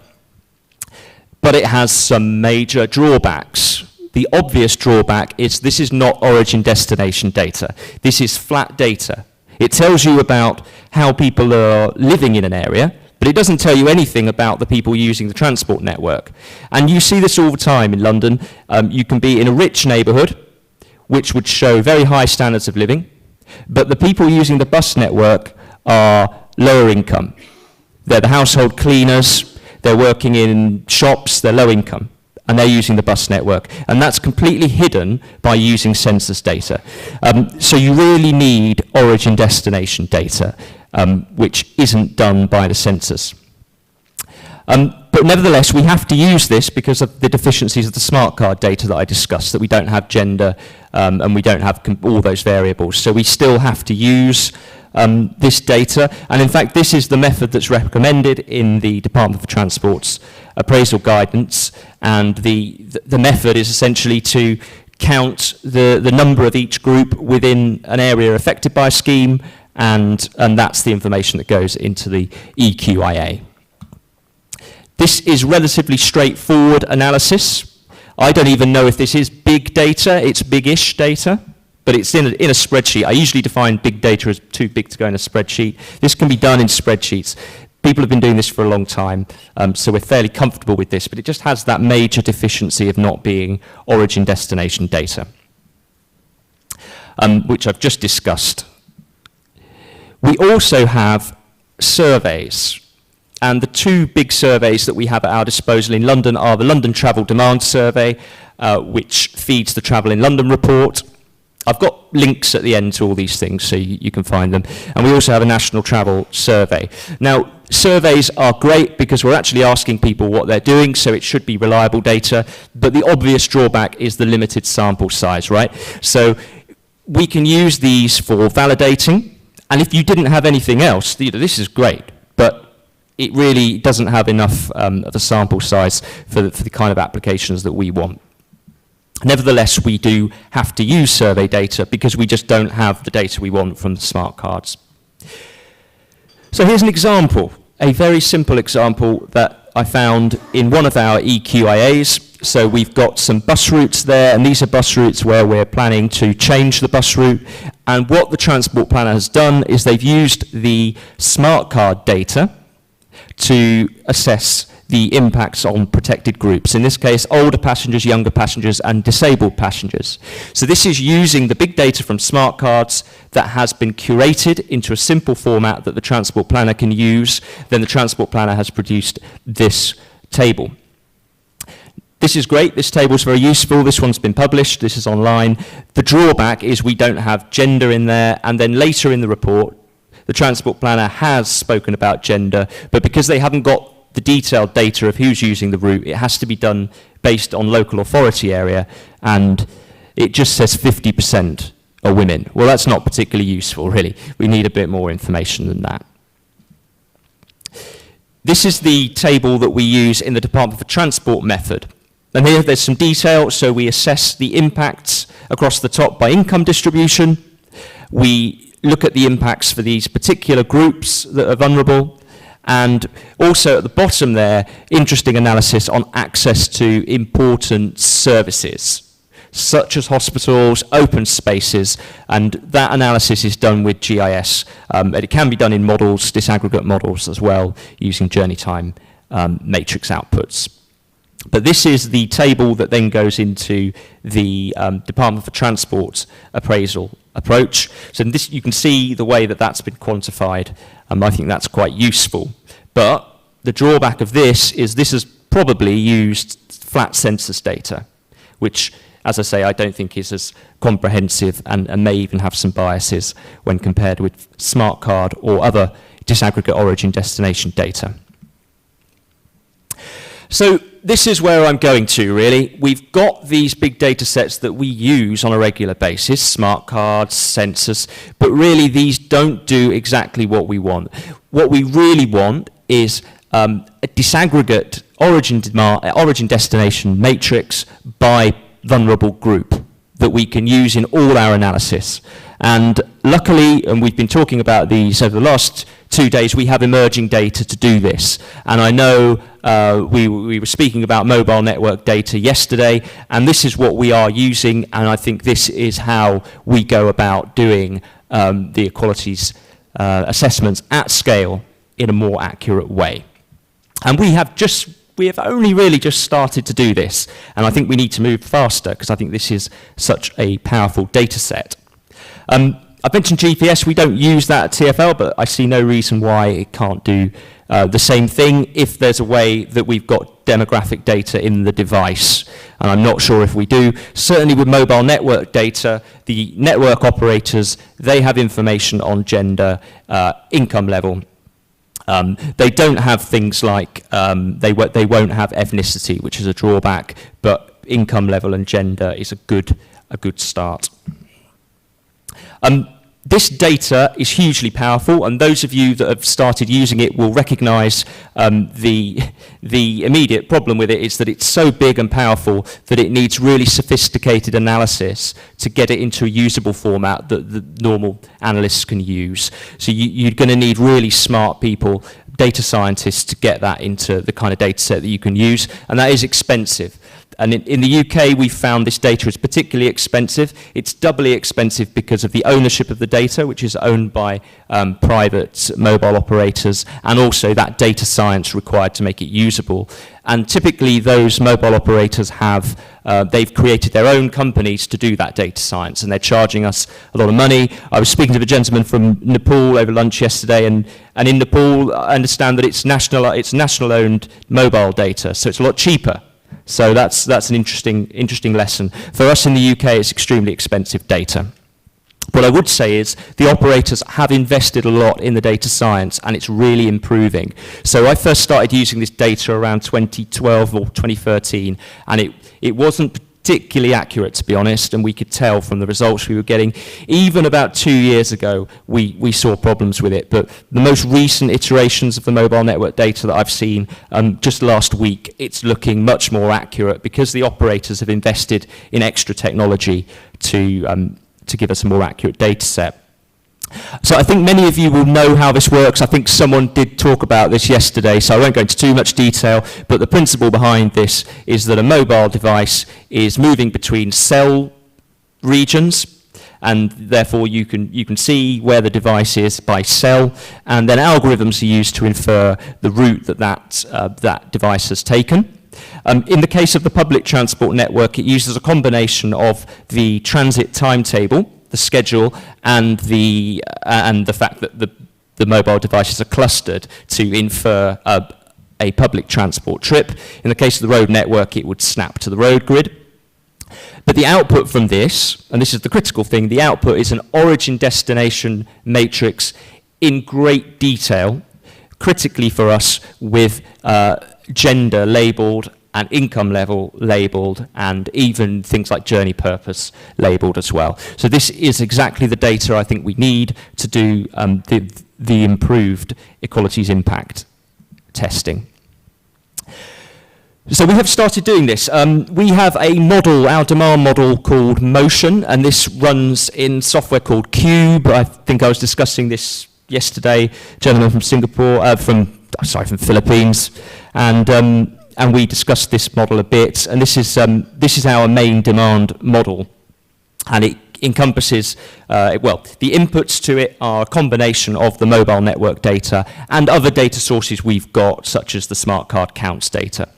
But it has some major drawbacks. The obvious drawback is this is not origin destination data. This is flat data. It tells you about how people are living in an area, but it doesn't tell you anything about the people using the transport network. And you see this all the time in London. You can be in a rich neighbourhood, which would show very high standards of living, but the people using the bus network are lower income. They're the household cleaners, they're working in shops, they're low income, and they're using the bus network. And that's completely hidden by using census data. So you really need origin destination data, which isn't done by the census. But nevertheless, we have to use this because of the deficiencies of the smart card data that I discussed, that we don't have gender and we don't have all those variables. So we still have to use this data. And in fact, this is the method that's recommended in the Department for Transport's appraisal guidance. And the method is essentially to count the number of each group within an area affected by a scheme, and that's the information that goes into the EQIA. This is relatively straightforward analysis. I don't even know if this is big data. It's big-ish data, but it's in a spreadsheet. I usually define big data as too big to go in a spreadsheet. This can be done in spreadsheets. People have been doing this for a long time, so we're fairly comfortable with this, but it just has that major deficiency of not being origin destination data, which I've just discussed. We also have surveys. And the two big surveys that we have at our disposal in London are the London Travel Demand Survey, which feeds the Travel in London report. I've got links at the end to all these things so you can find them. And we also have a National Travel Survey. Now, surveys are great because we're actually asking people what they're doing, so it should be reliable data, but the obvious drawback is the limited sample size, right? So we can use these for validating, and if you didn't have anything else, this is great, but it really doesn't have enough of a sample size for the kind of applications that we want. Nevertheless, we do have to use survey data because we just don't have the data we want from the smart cards. So here's an example, a very simple example that I found in one of our EQIAs. So we've got some bus routes there, and these are bus routes where we're planning to change the bus route. And what the Transport Planner has done is they've used the smart card data to assess the impacts on protected groups. In this case, older passengers, younger passengers, and disabled passengers. So this is using the big data from smart cards that has been curated into a simple format that the Transport Planner can use. Then the Transport Planner has produced this table. This is great, this table is very useful, this one's been published, this is online. The drawback is we don't have gender in there, and then later in the report, the Transport Planner has spoken about gender, but because they haven't got the detailed data of who's using the route, it has to be done based on local authority area, and it just says 50% are women. Well, that's not particularly useful, really. We need a bit more information than that. This is the table that we use in the Department for Transport method. And here there's some detail, so we assess the impacts across the top by income distribution. We look at the impacts for these particular groups that are vulnerable. And also at the bottom there, interesting analysis on access to important services, such as hospitals, open spaces, and that analysis is done with GIS. And it can be done in models, disaggregate models as well, using journey time matrix outputs. But this is the table that then goes into the Department for Transport appraisal approach. So this, you can see the way that that's been quantified. I think that's quite useful. But the drawback of this is probably used flat census data, which, as I say, I don't think is as comprehensive and may even have some biases when compared with smart card or other disaggregate origin destination data. So this is where I'm going to, really. We've got these big data sets that we use on a regular basis, smart cards, census, but really these don't do exactly what we want. What we really want is a disaggregate origin destination matrix by vulnerable group that we can use in all our analysis. And luckily, and we've been talking about these over the last 2 days, we have emerging data to do this. And I know we were speaking about mobile network data yesterday, and this is what we are using, and I think this is how we go about doing the equalities assessments at scale in a more accurate way. And we have only really just started to do this, and I think we need to move faster because I think this is such a powerful data set. I've mentioned GPS, we don't use that at TfL, but I see no reason why it can't do the same thing if there's a way that we've got demographic data in the device, and I'm not sure if we do. Certainly with mobile network data, the network operators, they have information on gender, income level. They don't have things like, they won't have ethnicity, which is a drawback, but income level and gender is a good start. This data is hugely powerful, and those of you that have started using it will recognize the immediate problem with it is that it's so big and powerful that it needs really sophisticated analysis to get it into a usable format that the normal analysts can use. So you're going to need really smart people, data scientists, to get that into the kind of data set that you can use, and that is expensive. And in the UK, we found this data is particularly expensive. It's doubly expensive because of the ownership of the data, which is owned by private mobile operators, and also that data science required to make it usable. And typically, those mobile operators have, they've created their own companies to do that data science, and they're charging us a lot of money. I was speaking to a gentleman from Nepal over lunch yesterday, and in Nepal, I understand that it's national-owned mobile data, so it's a lot cheaper. So that's an interesting lesson. For us in the UK, it's extremely expensive data. What I would say is the operators have invested a lot in the data science, and it's really improving. So I first started using this data around 2012 or 2013, and it wasn't particularly accurate, to be honest, and we could tell from the results we were getting. Even about 2 years ago, we saw problems with it, but the most recent iterations of the mobile network data that I've seen just last week, it's looking much more accurate because the operators have invested in extra technology to give us a more accurate data set. So I think many of you will know how this works. I think someone did talk about this yesterday, so I won't go into too much detail, but the principle behind this is that a mobile device is moving between cell regions, and therefore you can see where the device is by cell, and then algorithms are used to infer the route that device has taken. In the case of the public transport network, it uses a combination of the transit timetable, the schedule, and the fact that the mobile devices are clustered to infer a public transport trip. In the case of the road network, it would snap to the road grid. But the output from this, and this is the critical thing, the output is an origin-destination matrix in great detail, critically for us, with gender labelled and income level labelled, and even things like journey purpose labelled as well. So this is exactly the data I think we need to do the improved equalities impact testing. So we have started doing this. We have a model, our demand model called Motion, and this runs in software called Cube. I think I was discussing this yesterday, gentleman from Singapore, from Philippines, and we discussed this model a bit, and this is our main demand model, and it encompasses, the inputs to it are a combination of the mobile network data and other data sources we've got, such as the smart card counts data.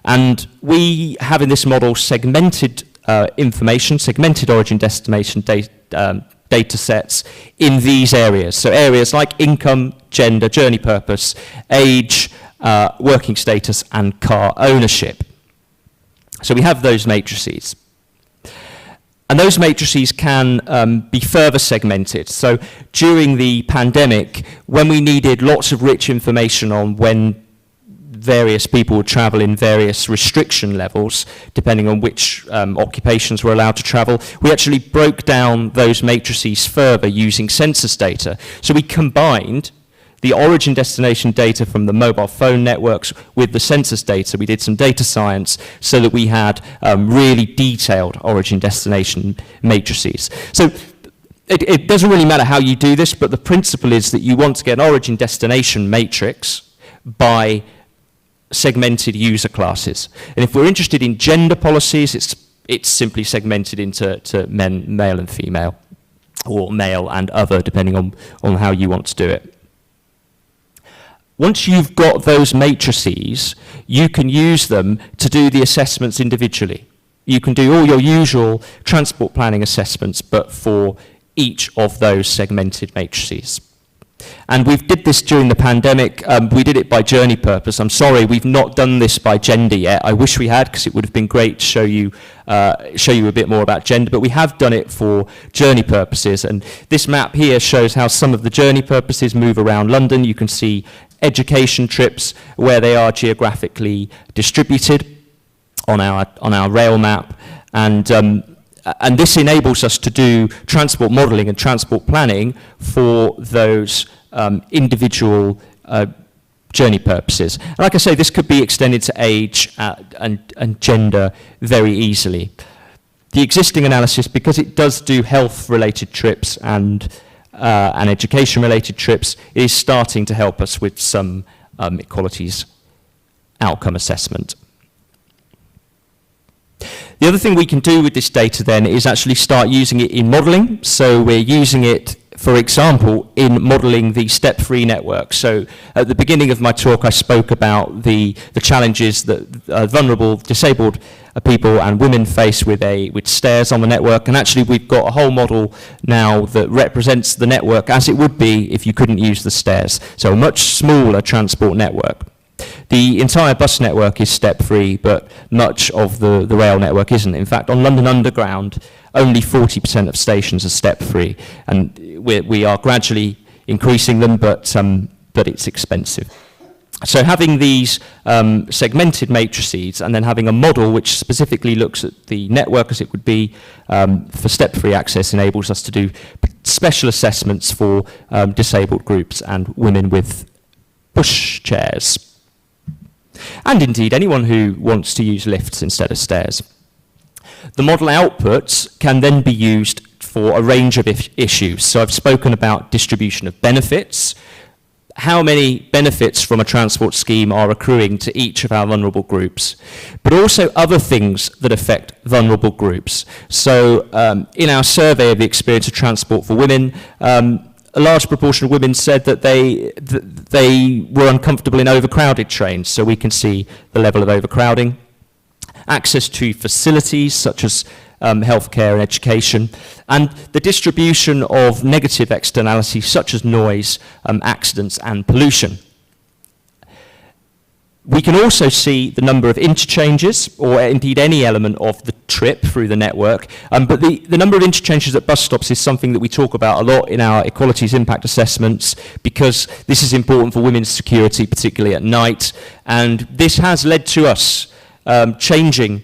And we have in this model segmented information, segmented origin destination data sets in these areas. So areas like income, gender, journey purpose, age, working status, and car ownership. So we have those matrices. And those matrices can be further segmented. So during the pandemic, when we needed lots of rich information on when various people would travel in various restriction levels, depending on which occupations were allowed to travel, we actually broke down those matrices further using census data. So we combined the origin destination data from the mobile phone networks with the census data. We did some data science so that we had really detailed origin destination matrices. So it doesn't really matter how you do this, but the principle is that you want to get an origin destination matrix by segmented user classes. And if we're interested in gender policies, it's simply segmented into male and female, or male and other, depending on how you want to do it. Once you've got those matrices, you can use them to do the assessments individually. You can do all your usual transport planning assessments, but for each of those segmented matrices. And we did this during the pandemic. We did it by journey purpose. I'm sorry, we've not done this by gender yet. I wish we had, because it would have been great to show you a bit more about gender, but we have done it for journey purposes. And this map here shows how some of the journey purposes move around London. You can see education trips, where they are geographically distributed on our rail map. And this enables us to do transport modelling and transport planning for those individual journey purposes. And like I say, this could be extended to age and gender very easily. The existing analysis, because it does do health-related trips and education-related trips, is starting to help us with some equalities outcome assessment. The other thing we can do with this data then is actually start using it in modelling. So we're using it, for example, in modelling the step-free network. So at the beginning of my talk, I spoke about the challenges that vulnerable, disabled people and women face with stairs on the network. And actually, we've got a whole model now that represents the network as it would be if you couldn't use the stairs. So a much smaller transport network. The entire bus network is step-free, but much of the rail network isn't. In fact, on London Underground, only 40% of stations are step-free, and we are gradually increasing them, but it's expensive. So having these segmented matrices and then having a model which specifically looks at the network as it would be for step-free access enables us to do special assessments for disabled groups and women with push chairs. And indeed anyone who wants to use lifts instead of stairs. The model outputs can then be used for a range of issues. So I've spoken about distribution of benefits, how many benefits from a transport scheme are accruing to each of our vulnerable groups, but also other things that affect vulnerable groups. So in our survey of the experience of transport for women, a large proportion of women said that they were uncomfortable in overcrowded trains, so we can see the level of overcrowding. Access to facilities such as healthcare and education, and the distribution of negative externalities such as noise, accidents and pollution. We can also see the number of interchanges, or indeed any element of the trip through the network, but the number of interchanges at bus stops is something that we talk about a lot in our equalities impact assessments, because this is important for women's security, particularly at night, and this has led to us changing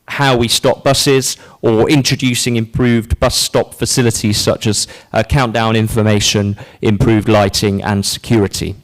how we stop buses or introducing improved bus stop facilities such as countdown information, improved lighting and security.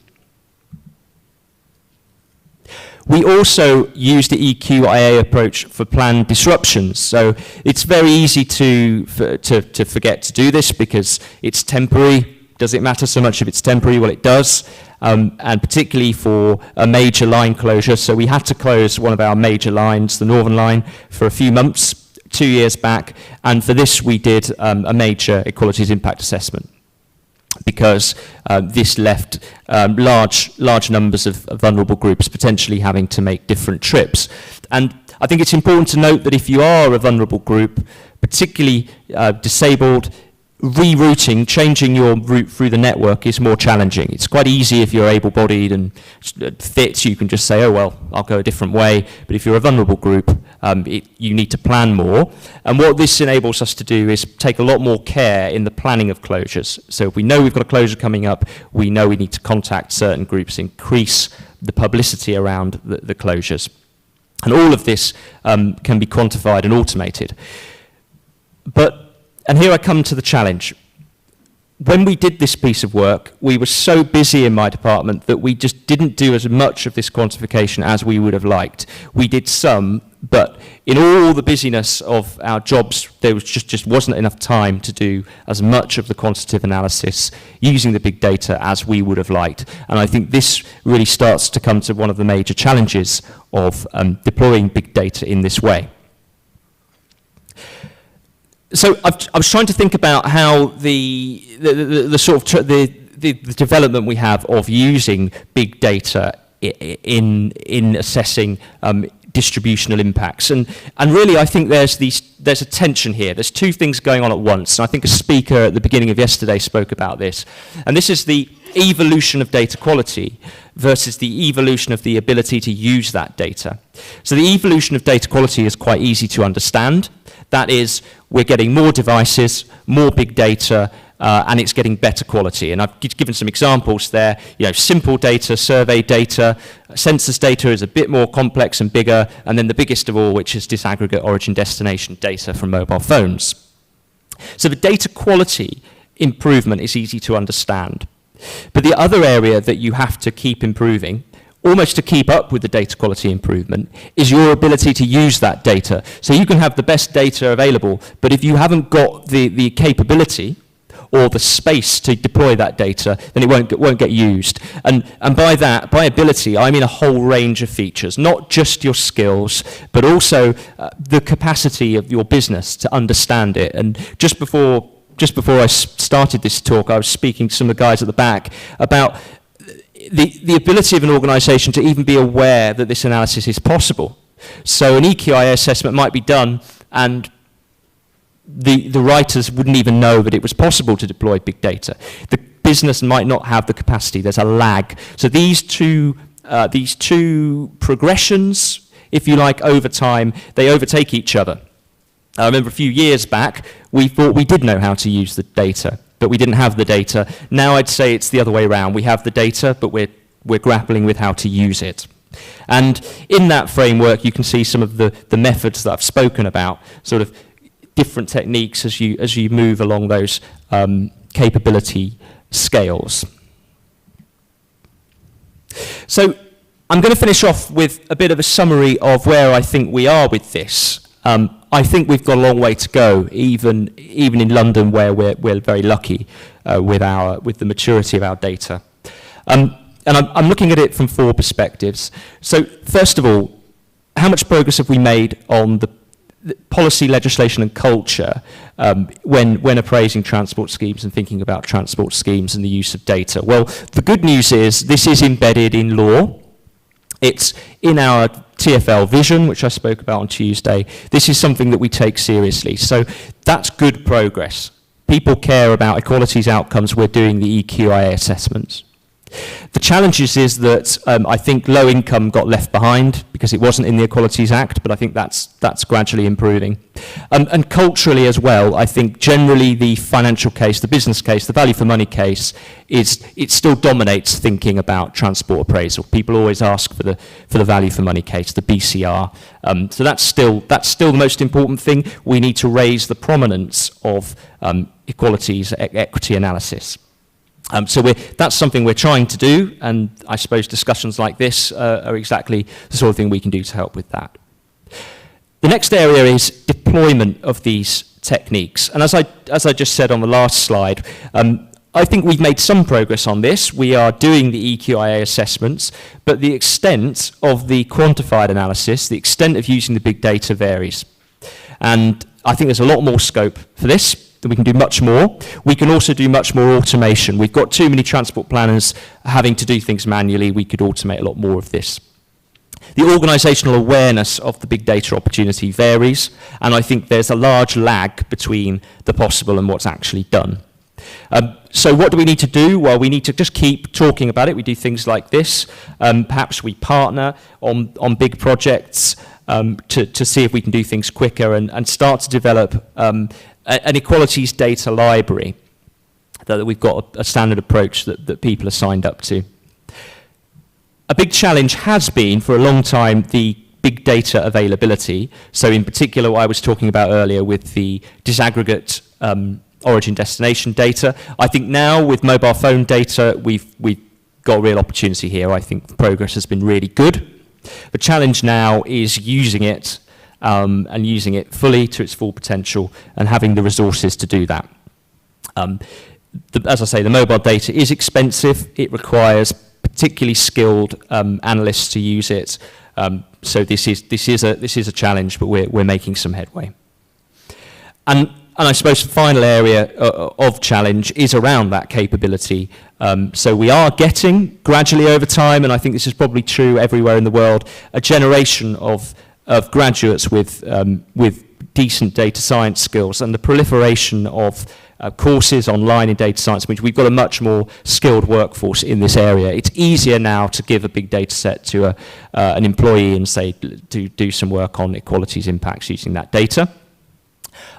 We also use the EQIA approach for planned disruptions. So it's very easy to forget to do this because it's temporary. Does it matter so much if it's temporary? Well, it does, and particularly for a major line closure. So we had to close one of our major lines, the Northern Line, for a few months, 2 years back, and for this we did a major equalities impact assessment, because this left large numbers of vulnerable groups potentially having to make different trips. And I think it's important to note that if you are a vulnerable group, particularly disabled, rerouting, changing your route through the network is more challenging. It's quite easy if you're able-bodied and fit, you can just say, oh well, I'll go a different way. But if you're a vulnerable group, you need to plan more. And what this enables us to do is take a lot more care in the planning of closures. So if we know we've got a closure coming up, we know we need to contact certain groups, increase the publicity around the closures. And all of this can be quantified and automated. And here I come to the challenge. When we did this piece of work, we were so busy in my department that we just didn't do as much of this quantification as we would have liked. We did some, but in all the busyness of our jobs, there was just wasn't enough time to do as much of the quantitative analysis using the big data as we would have liked. And I think this really starts to come to one of the major challenges of deploying big data in this way. So I was trying to think about how the development we have of using big data in assessing distributional impacts, and really I think there's a tension here. There's two things going on at once, and I think a speaker at the beginning of yesterday spoke about this, and this is the evolution of data quality versus the evolution of the ability to use that data. So the evolution of data quality is quite easy to understand. That is, we're getting more devices, more big data, and it's getting better quality. And I've given some examples there. You know, simple data, survey data, census data is a bit more complex and bigger, and then the biggest of all, which is disaggregate origin destination data from mobile phones. So the data quality improvement is easy to understand. But the other area that you have to keep improving, almost to keep up with the data quality improvement, is your ability to use that data. So you can have the best data available, but if you haven't got the capability or the space to deploy that data, then it won't get used. And by ability, I mean a whole range of features, not just your skills, but also the capacity of your business to understand it. And just before I started this talk, I was speaking to some of the guys at the back about the ability of an organisation to even be aware that this analysis is possible. So an EQIA assessment might be done and the writers wouldn't even know that it was possible to deploy big data. The business might not have the capacity, there's a lag. So these two progressions, if you like, over time, they overtake each other. I remember a few years back, we thought we did know how to use the data, but we didn't have the data. Now I'd say it's the other way around. We have the data, but we're grappling with how to use it. And in that framework, you can see some of the methods that I've spoken about, sort of different techniques as you move along those capability scales. So I'm going to finish off with a bit of a summary of where I think we are with this. I think we've got a long way to go, even in London, where we're very lucky with the maturity of our data. And I'm looking at it from 4 perspectives. So first of all, how much progress have we made on the policy, legislation and culture when appraising transport schemes and thinking about transport schemes and the use of data? Well, the good news is this is embedded in law. It's in our TfL vision, which I spoke about on Tuesday. This is something that we take seriously. So that's good progress. People care about equalities outcomes. We're doing the EQIA assessments. The challenge is that I think low income got left behind because it wasn't in the Equalities Act, but I think that's gradually improving. And culturally as well, I think generally the financial case, the business case, the value for money case, it still dominates thinking about transport appraisal. People always ask for the value for money case, the BCR. So that's still the most important thing. We need to raise the prominence of equalities, equity analysis. So that's something we're trying to do, and I suppose discussions like this are exactly the sort of thing we can do to help with that. The next area is deployment of these techniques. And as I just said on the last slide, I think we've made some progress on this. We are doing the EQIA assessments, but the extent of the quantified analysis, the extent of using the big data varies. And I think there's a lot more scope for this. That we can do much more. We can also do much more automation. We've got too many transport planners having to do things manually. We could automate a lot more of this. The organisational awareness of the big data opportunity varies, and I think there's a large lag between the possible and what's actually done. So what do we need to do? Well, we need to just keep talking about it. We do things like this. Perhaps we partner on big projects to see if we can do things quicker and start to develop an equalities data library, that we've got a standard approach that people are signed up to. A big challenge has been, for a long time, the big data availability. So in particular, what I was talking about earlier with the disaggregate origin-destination data. I think now, with mobile phone data, we've got a real opportunity here. I think the progress has been really good. The challenge now is using it and using it fully to its full potential and having the resources to do that. As I say, the mobile data is expensive. It requires particularly skilled analysts to use it. So this is a challenge, but we're making some headway. And I suppose the final area of challenge is around that capability. So we are getting gradually over time, and I think this is probably true everywhere in the world, a generation of graduates with decent data science skills, and the proliferation of courses online in data science means we've got a much more skilled workforce in this area. It's easier now to give a big data set to an employee and say, do some work on equalities impacts using that data.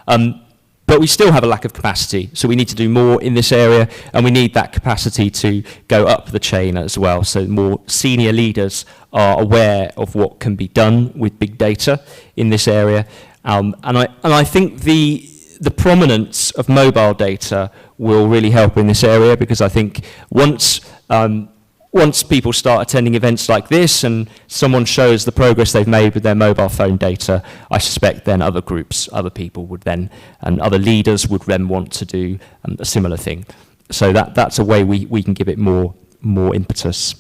But we still have a lack of capacity, so we need to do more in this area, and we need that capacity to go up the chain as well, so more senior leaders are aware of what can be done with big data in this area. And I think the prominence of mobile data will really help in this area, because I think once people start attending events like this and someone shows the progress they've made with their mobile phone data, I suspect then other groups, other people would then, and other leaders would then want to do a similar thing. So that's a way we can give it more impetus.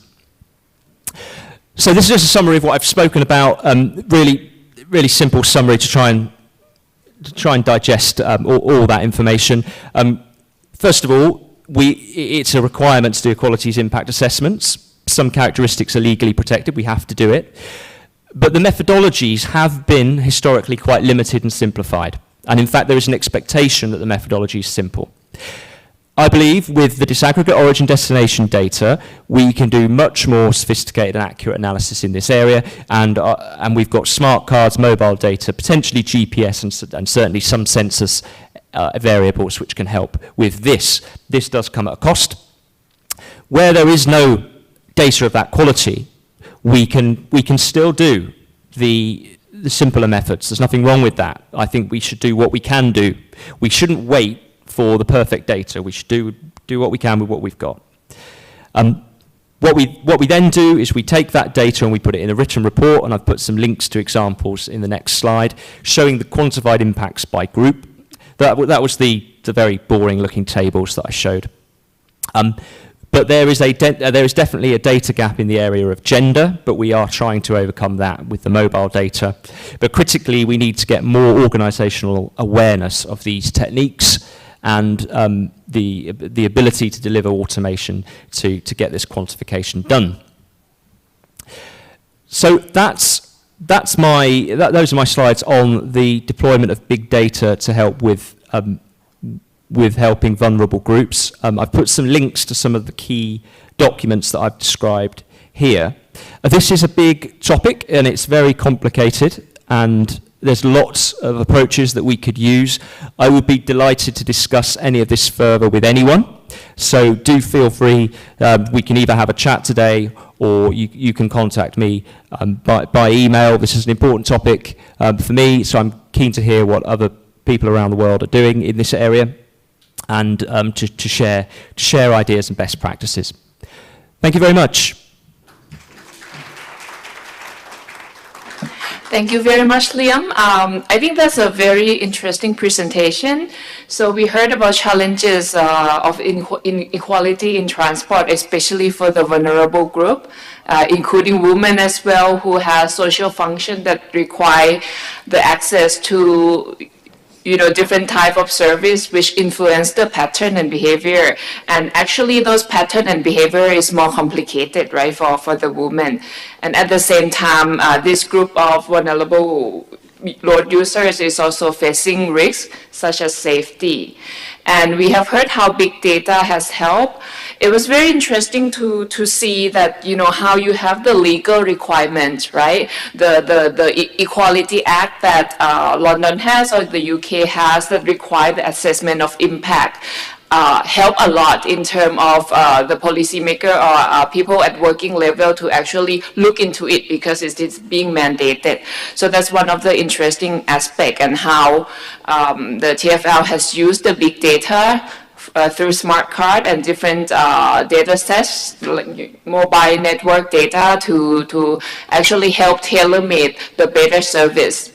So this is just a summary of what I've spoken about, really simple summary to try and digest all that information. First of all, it's a requirement to do equalities impact assessments. Some characteristics are legally protected, we have to do it. But the methodologies have been historically quite limited and simplified. And in fact, there is an expectation that the methodology is simple. I believe with the disaggregate origin destination data, we can do much more sophisticated and accurate analysis in this area, and we've got smart cards, mobile data, potentially GPS, and certainly some sensors variables which can help with this. This does come at a cost. Where there is no data of that quality, we can still do the simpler methods. There's nothing wrong with that. I think we should do what we can do. We shouldn't wait for the perfect data. We should do what we can with what we've got. What we then do is we take that data and we put it in a written report, and I've put some links to examples in the next slide, showing the quantified impacts by group. That was the very boring looking tables that I showed. But there is definitely a data gap in the area of gender, but we are trying to overcome that with the mobile data. But critically, we need to get more organisational awareness of these techniques and the ability to deliver automation to get this quantification done. So those are my slides on the deployment of big data to help with helping vulnerable groups. I've put some links to some of the key documents that I've described here. This is a big topic and it's very complicated, and there's lots of approaches that we could use. I would be delighted to discuss any of this further with anyone. So do feel free. We can either have a chat today, or you can contact me by email. This is an important topic for me, so I'm keen to hear what other people around the world are doing in this area, and to share ideas and best practices. Thank you very much. Thank you very much, Liam. I think that's a very interesting presentation. So we heard about challenges of inequality in transport, especially for the vulnerable group, including women as well, who have social function that require the access to different type of service which influence the pattern and behavior. And actually those pattern and behavior is more complicated, right, for the woman. And at the same time, this group of vulnerable road users is also facing risks such as safety. And we have heard how big data has helped. It was very interesting to see that, how you have the legal requirements, right? The Equality Act that London has or the UK has that require the assessment of impact. Help a lot in terms of the policymaker or people at working level to actually look into it, because it's being mandated. So that's one of the interesting aspects, and how the TfL has used the big data through smart card and different data sets, like mobile network data, to actually help tailor-made the better service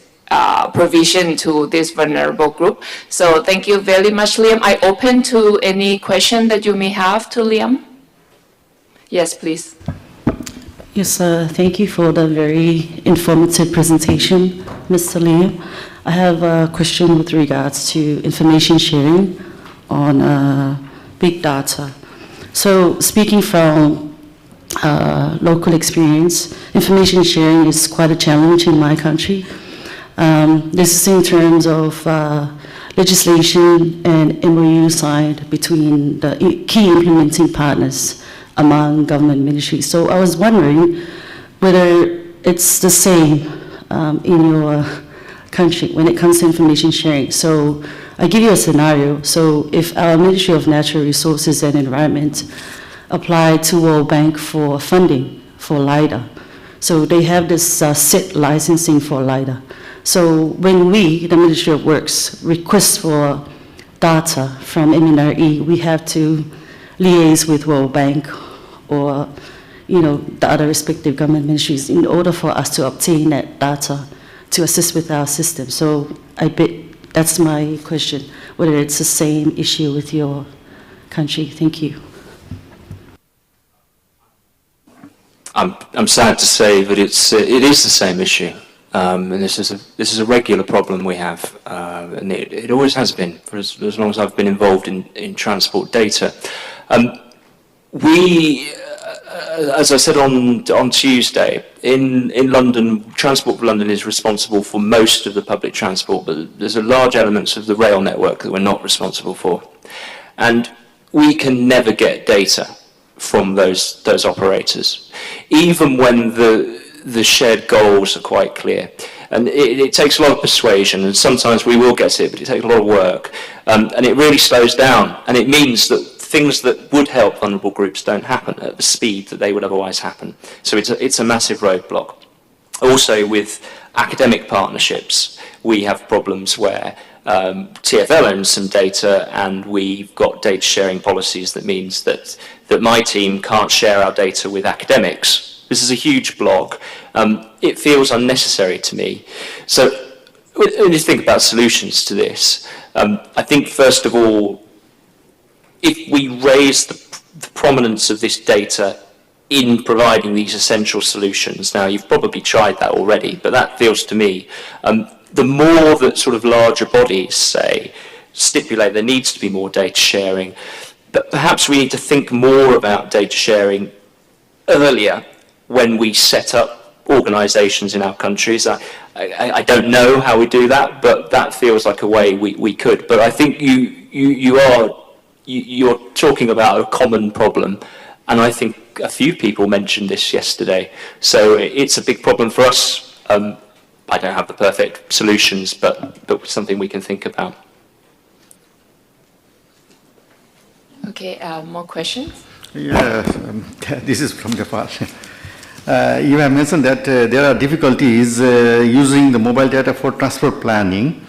provision to this vulnerable group. So thank you very much, Liam. I open to any question that you may have to Liam. Yes, please. Yes, thank you for the very informative presentation, Mr. Liam. I have a question with regards to information sharing on big data. So speaking from local experience, information sharing is quite a challenge in my country. This is in terms of legislation and MOU signed between the key implementing partners among government ministries. So I was wondering whether it's the same in your country when it comes to information sharing. So I give you a scenario. So if our Ministry of Natural Resources and Environment applied to World Bank for funding for LiDAR, so they have this set licensing for LiDAR. So when we, the Ministry of Works, request for data from MNRE, we have to liaise with World Bank or the other respective government ministries in order for us to obtain that data to assist with our system. So I bet that's my question, whether it's the same issue with your country. Thank you. I'm sad to say that it is the same issue. And this is a regular problem we have, and it always has been for as long as I've been involved in transport data. We, as I said on Tuesday, in London, Transport for London is responsible for most of the public transport, but there's a large elements of the rail network that we're not responsible for. And we can never get data from those operators, even when the shared goals are quite clear. And it takes a lot of persuasion, and sometimes we will get it, but it takes a lot of work. And it really slows down, and it means that things that would help vulnerable groups don't happen at the speed that they would otherwise happen. So it's a massive roadblock. Also, with academic partnerships, we have problems where TfL owns some data, and we've got data sharing policies that means that my team can't share our data with academics. This is a huge block. It feels unnecessary to me. So when you think about solutions to this, I think first of all, if we raise the prominence of this data in providing these essential solutions, now you've probably tried that already, but that feels to me, the more that sort of larger bodies say, stipulate there needs to be more data sharing, but perhaps we need to think more about data sharing earlier when we set up organisations in our countries. I don't know how we do that, but that feels like a way we could. But I think you're talking about a common problem, and I think a few people mentioned this yesterday. So it's a big problem for us. I don't have the perfect solutions, but something we can think about. Okay, more questions? Yeah, this is from Japan. You have mentioned that there are difficulties using the mobile data for transport planning.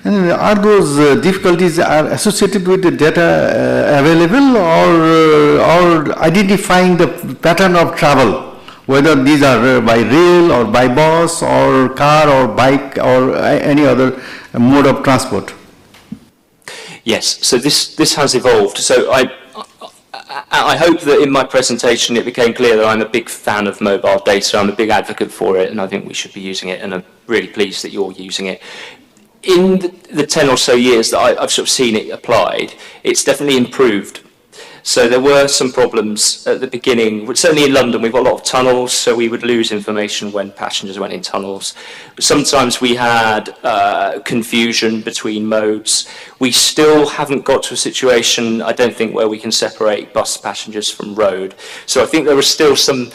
And are those difficulties are associated with the data available, or identifying the pattern of travel, whether these are by rail or by bus or car or bike or any other mode of transport? Yes, so this has evolved. So I hope that in my presentation it became clear that I'm a big fan of mobile data. I'm a big advocate for it, and I think we should be using it, and I'm really pleased that you're using it. In the 10 or so years that I've sort of seen it applied, it's definitely improved. So there were some problems at the beginning. Certainly in London, we've got a lot of tunnels, so we would lose information when passengers went in tunnels. But sometimes we had confusion between modes. We still haven't got to a situation, I don't think, where we can separate bus passengers from road. So I think there are still some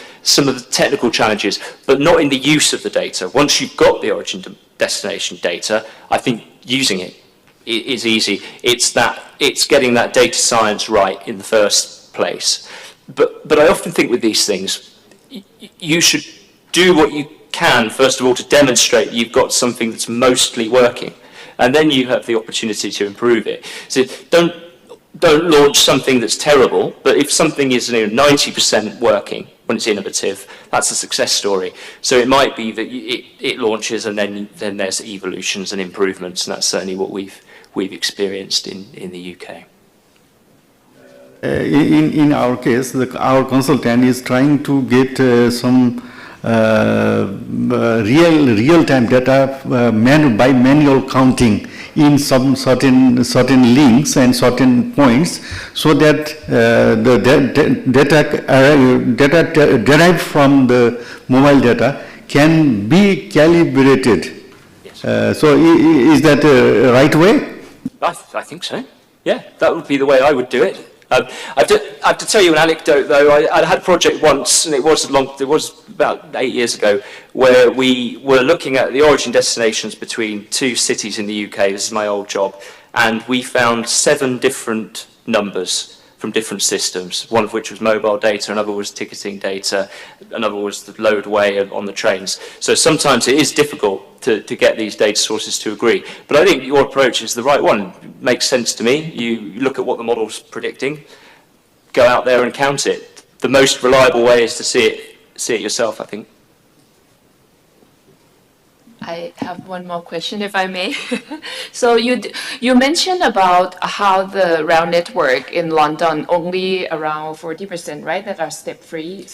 of the technical challenges, but not in the use of the data. Once you've got the origin to destination data, I think using it is easy. It's getting that data science right in the first place. But I often think with these things, you should do what you can, first of all, to demonstrate you've got something that's mostly working, and then you have the opportunity to improve it. So don't launch something that's terrible, but if something is 90% working when it's innovative, that's a success story. So it might be that it launches, and then there's evolutions and improvements, and that's certainly what we've experienced in the UK. In our case, our consultant is trying to get some real-time data by manual counting in some certain links and certain points, so that the data derived from the mobile data can be calibrated. Yes. So is that the right way? I think so. Yeah, that would be the way I would do it. I have to tell you an anecdote, though. I had a project once, and it was about 8 years ago, where we were looking at the origin destinations between two cities in the UK. This is my old job, and we found 7 different numbers from different systems, one of which was mobile data, another was ticketing data, another was the loadway on the trains. So sometimes it is difficult to get these data sources to agree. But I think your approach is the right one. It makes sense to me. You look at what the model's predicting, go out there and count it. The most reliable way is to see it yourself, I think. I have one more question, if I may. So you mentioned about how the rail network in London, only around 40%, right, that are step-free?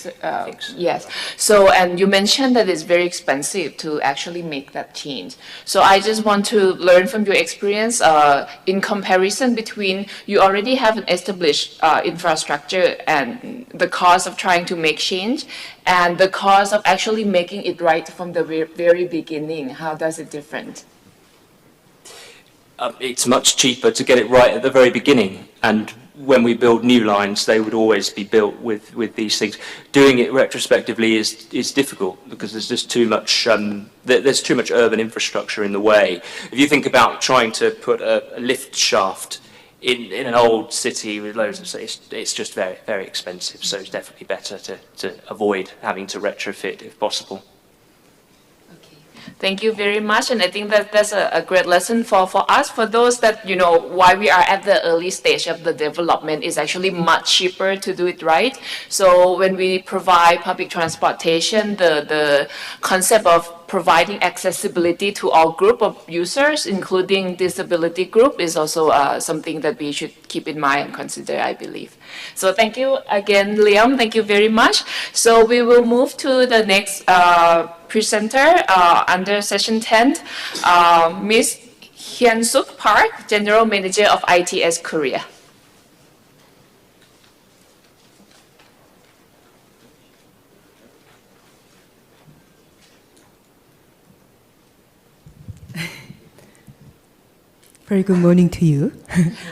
Yes. So, and you mentioned that it's very expensive to actually make that change. So I just want to learn from your experience in comparison between you already have an established infrastructure and the cost of trying to make change, and the cost of actually making it right from the very beginning. How does it different? It's much cheaper to get it right at the very beginning, and when we build new lines, they would always be built with these things. Doing it retrospectively is difficult because there's just too much there's too much urban infrastructure in the way. If you think about trying to put a lift shaft in an old city with loads of it's just very, very expensive. So it's definitely better to avoid having to retrofit if possible. Thank you very much, and I think that that's a great lesson for us. For those that, you know, why we are at the early stage of the development is actually much cheaper to do it right. So when we provide public transportation, the concept of providing accessibility to all group of users, including disability group, is also something that we should keep in mind and consider, I believe. So thank you again, Liam. Thank you very much. So we will move to the next presenter under session 10, Ms. Hyun-Suk Park, General Manager of ITS Korea. Very good morning to you.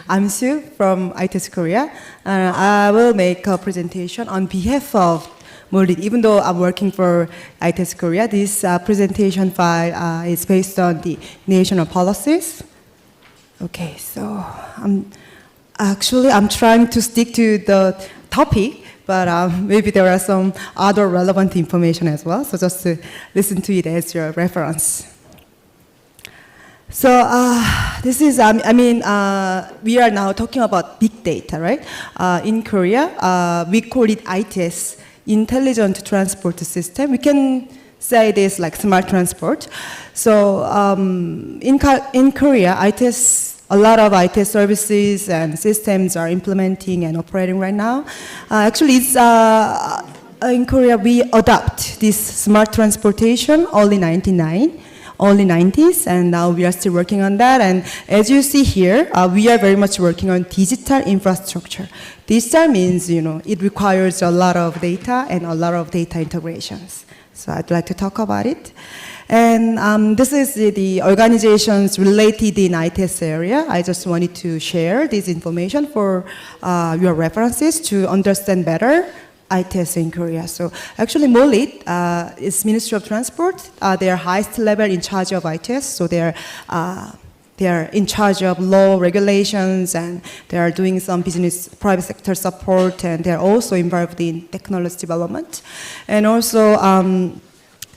I'm Sue from ITS Korea, and I will make a presentation on behalf of Molit. Even though I'm working for ITS Korea, this presentation file is based on the national policies. Okay, so I'm trying to stick to the topic, but maybe there are some other relevant information as well, so just listen to it as your reference. So this is, we are now talking about big data, right? In Korea, we call it ITS, Intelligent Transport System. We can say this like smart transport. So in Korea, a lot of ITS services and systems are implementing and operating right now. Actually, it's, in Korea, we adopt this smart transportation only 90s, and now we are still working on that. And as you see here, we are very much working on digital infrastructure. Digital means, you know, it requires a lot of data and a lot of data integrations. So I'd like to talk about it. And this is the organizations related in ITS area. I just wanted to share this information for your references to understand better ITS in Korea. So actually Molit is Ministry of Transport. They are highest level in charge of ITS. So they are in charge of law regulations, and they are doing some business private sector support, and they are also involved in technology development. And also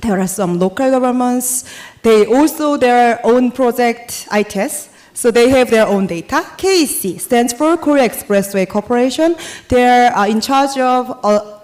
there are some local governments. They also their own project ITS. So they have their own data. KEC stands for Korea Expressway Corporation. They are in charge of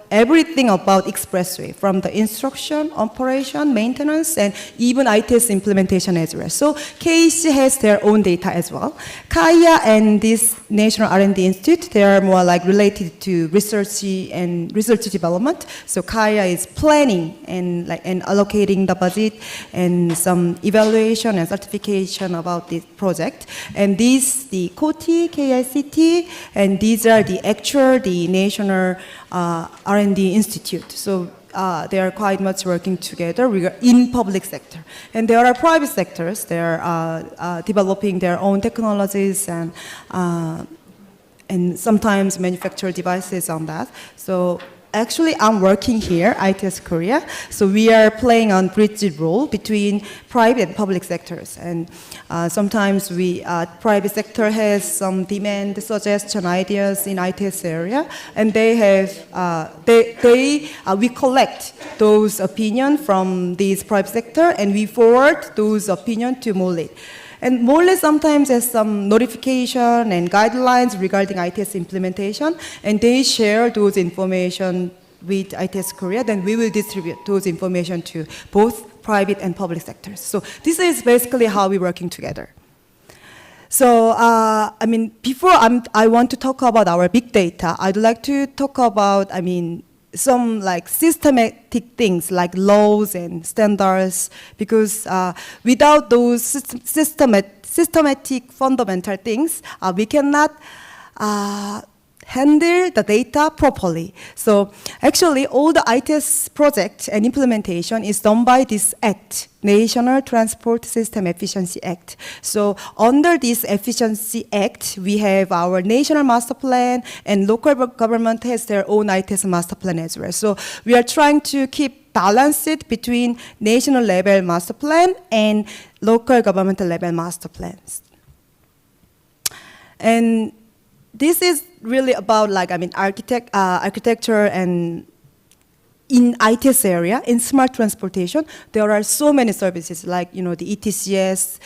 everything about expressway, from the instruction, operation, maintenance, and even ITS implementation as well. So KEC has their own data as well. KAIA and this National R&D Institute, they are more like related to research and research development. So KAIA is planning and allocating the budget and some evaluation and certification about this project. And these, the KOTI, KICT, and these are the National R&D Institute. So they are quite much working together in public sector. And there are private sectors. They are developing their own technologies and sometimes manufacture devices on that. So actually, I'm working here, ITS Korea. So we are playing on bridge role between private and public sectors. And sometimes private sector has some demand, suggestion, ideas in ITS area, and they have we collect those opinions from this private sector, and we forward those opinions to Molit. And Molit sometimes has some notification and guidelines regarding ITS implementation, and they share those information with ITS Korea. Then we will distribute those information to both private and public sectors. So this is basically how we're working together. So, before I want to talk about our big data, I'd like to talk about, some like systematic things like laws and standards, because without those systematic fundamental things, we cannot handle the data properly. So actually, all the ITS project and implementation is done by this act, National Transport System Efficiency Act. So under this Efficiency Act, we have our national master plan, and local government has their own ITS master plan as well. So we are trying to keep balance it between national level master plan and local government level master plans. And this is really about architecture and in ITS area, in smart transportation, there are so many services like, the ETCS,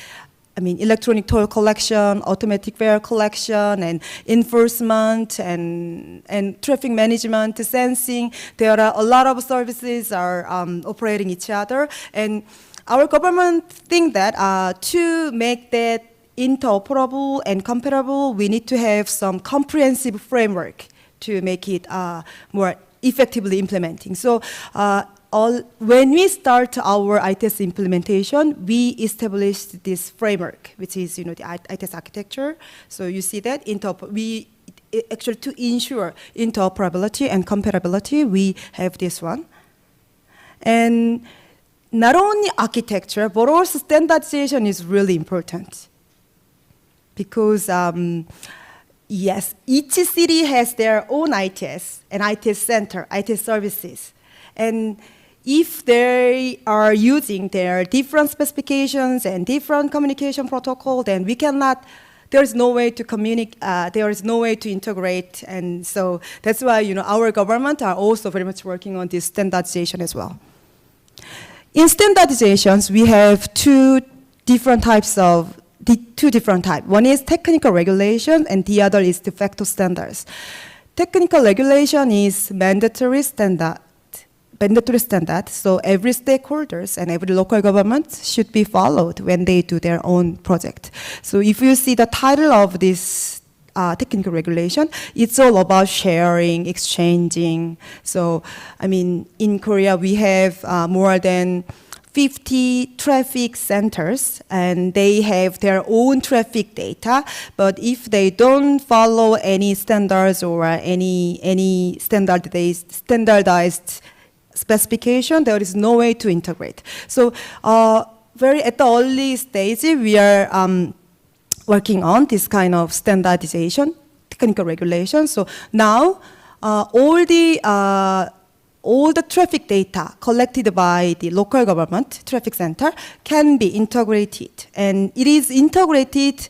electronic toll collection, automatic fare collection, and enforcement, and traffic management, sensing. There are a lot of services are operating each other. And our government think that to make that interoperable and comparable, we need to have some comprehensive framework to make it more effectively implementing. So when we start our ITS implementation, we established this framework, which is the ITS architecture. So you see that actually to ensure interoperability and comparability, we have this one. And not only architecture, but also standardization is really important. Because yes, each city has their own ITS, and ITS center, ITS services. And if they are using their different specifications and different communication protocol, then we cannot, there is no way to communicate, there is no way to integrate. And so that's why, our government are also very much working on this standardization as well. In standardizations, we have two different types. One is technical regulation, and the other is de facto standards. Technical regulation is mandatory standard. So every stakeholders and every local government should be followed when they do their own project. So if you see the title of this technical regulation, it's all about sharing, exchanging. So, in Korea, we have more than 50 traffic centers, and they have their own traffic data. But if they don't follow any standards or any standardized specification, there is no way to integrate. So, at the early stage, we are working on this kind of standardization, technical regulation. So now, all the traffic data collected by the local government traffic center can be integrated. And it is integrated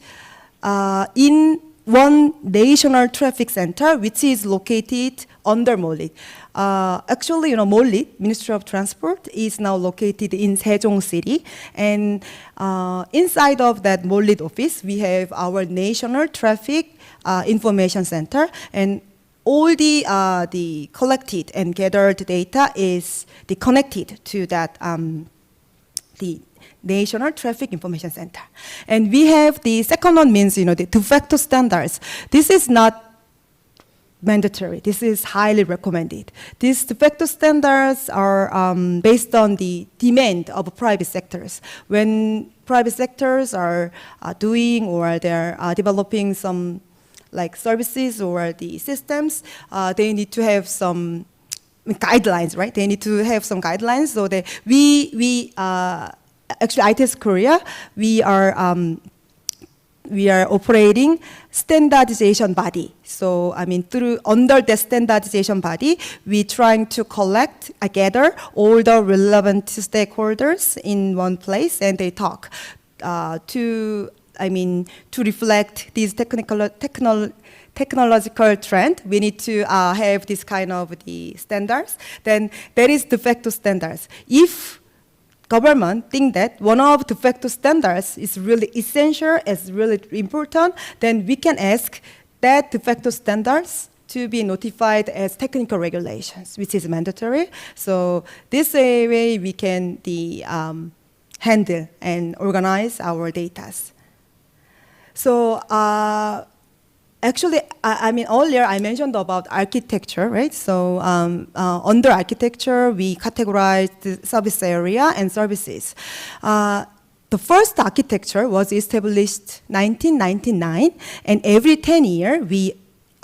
in one national traffic center, which is located under MOLIT. Actually, MOLIT, Ministry of Transport, is now located in Sejong City. And inside of that MOLIT office, we have our National Traffic Information Center. And all the collected and gathered data is connected to that the National Traffic Information Center. And we have the second one means the de facto standards. This is not mandatory. This is highly recommended. These de facto standards are based on the demand of private sectors. When private sectors are doing or they're developing some services or the systems, they need to have some guidelines, right? They need to have some guidelines. So that actually ITS Korea, we are operating standardization body. So under the standardization body, we're trying to gather all the relevant stakeholders in one place, and they talk to reflect these technological trend. We need to have this kind of the standards. Then there is de facto standards. If government think that one of de facto standards is really essential, is really important, then we can ask that de facto standards to be notified as technical regulations, which is mandatory. So this way we can handle and organize our data. So actually, earlier I mentioned about architecture, right? So under architecture, we categorize the service area and services. The first architecture was established 1999, and every 10 years we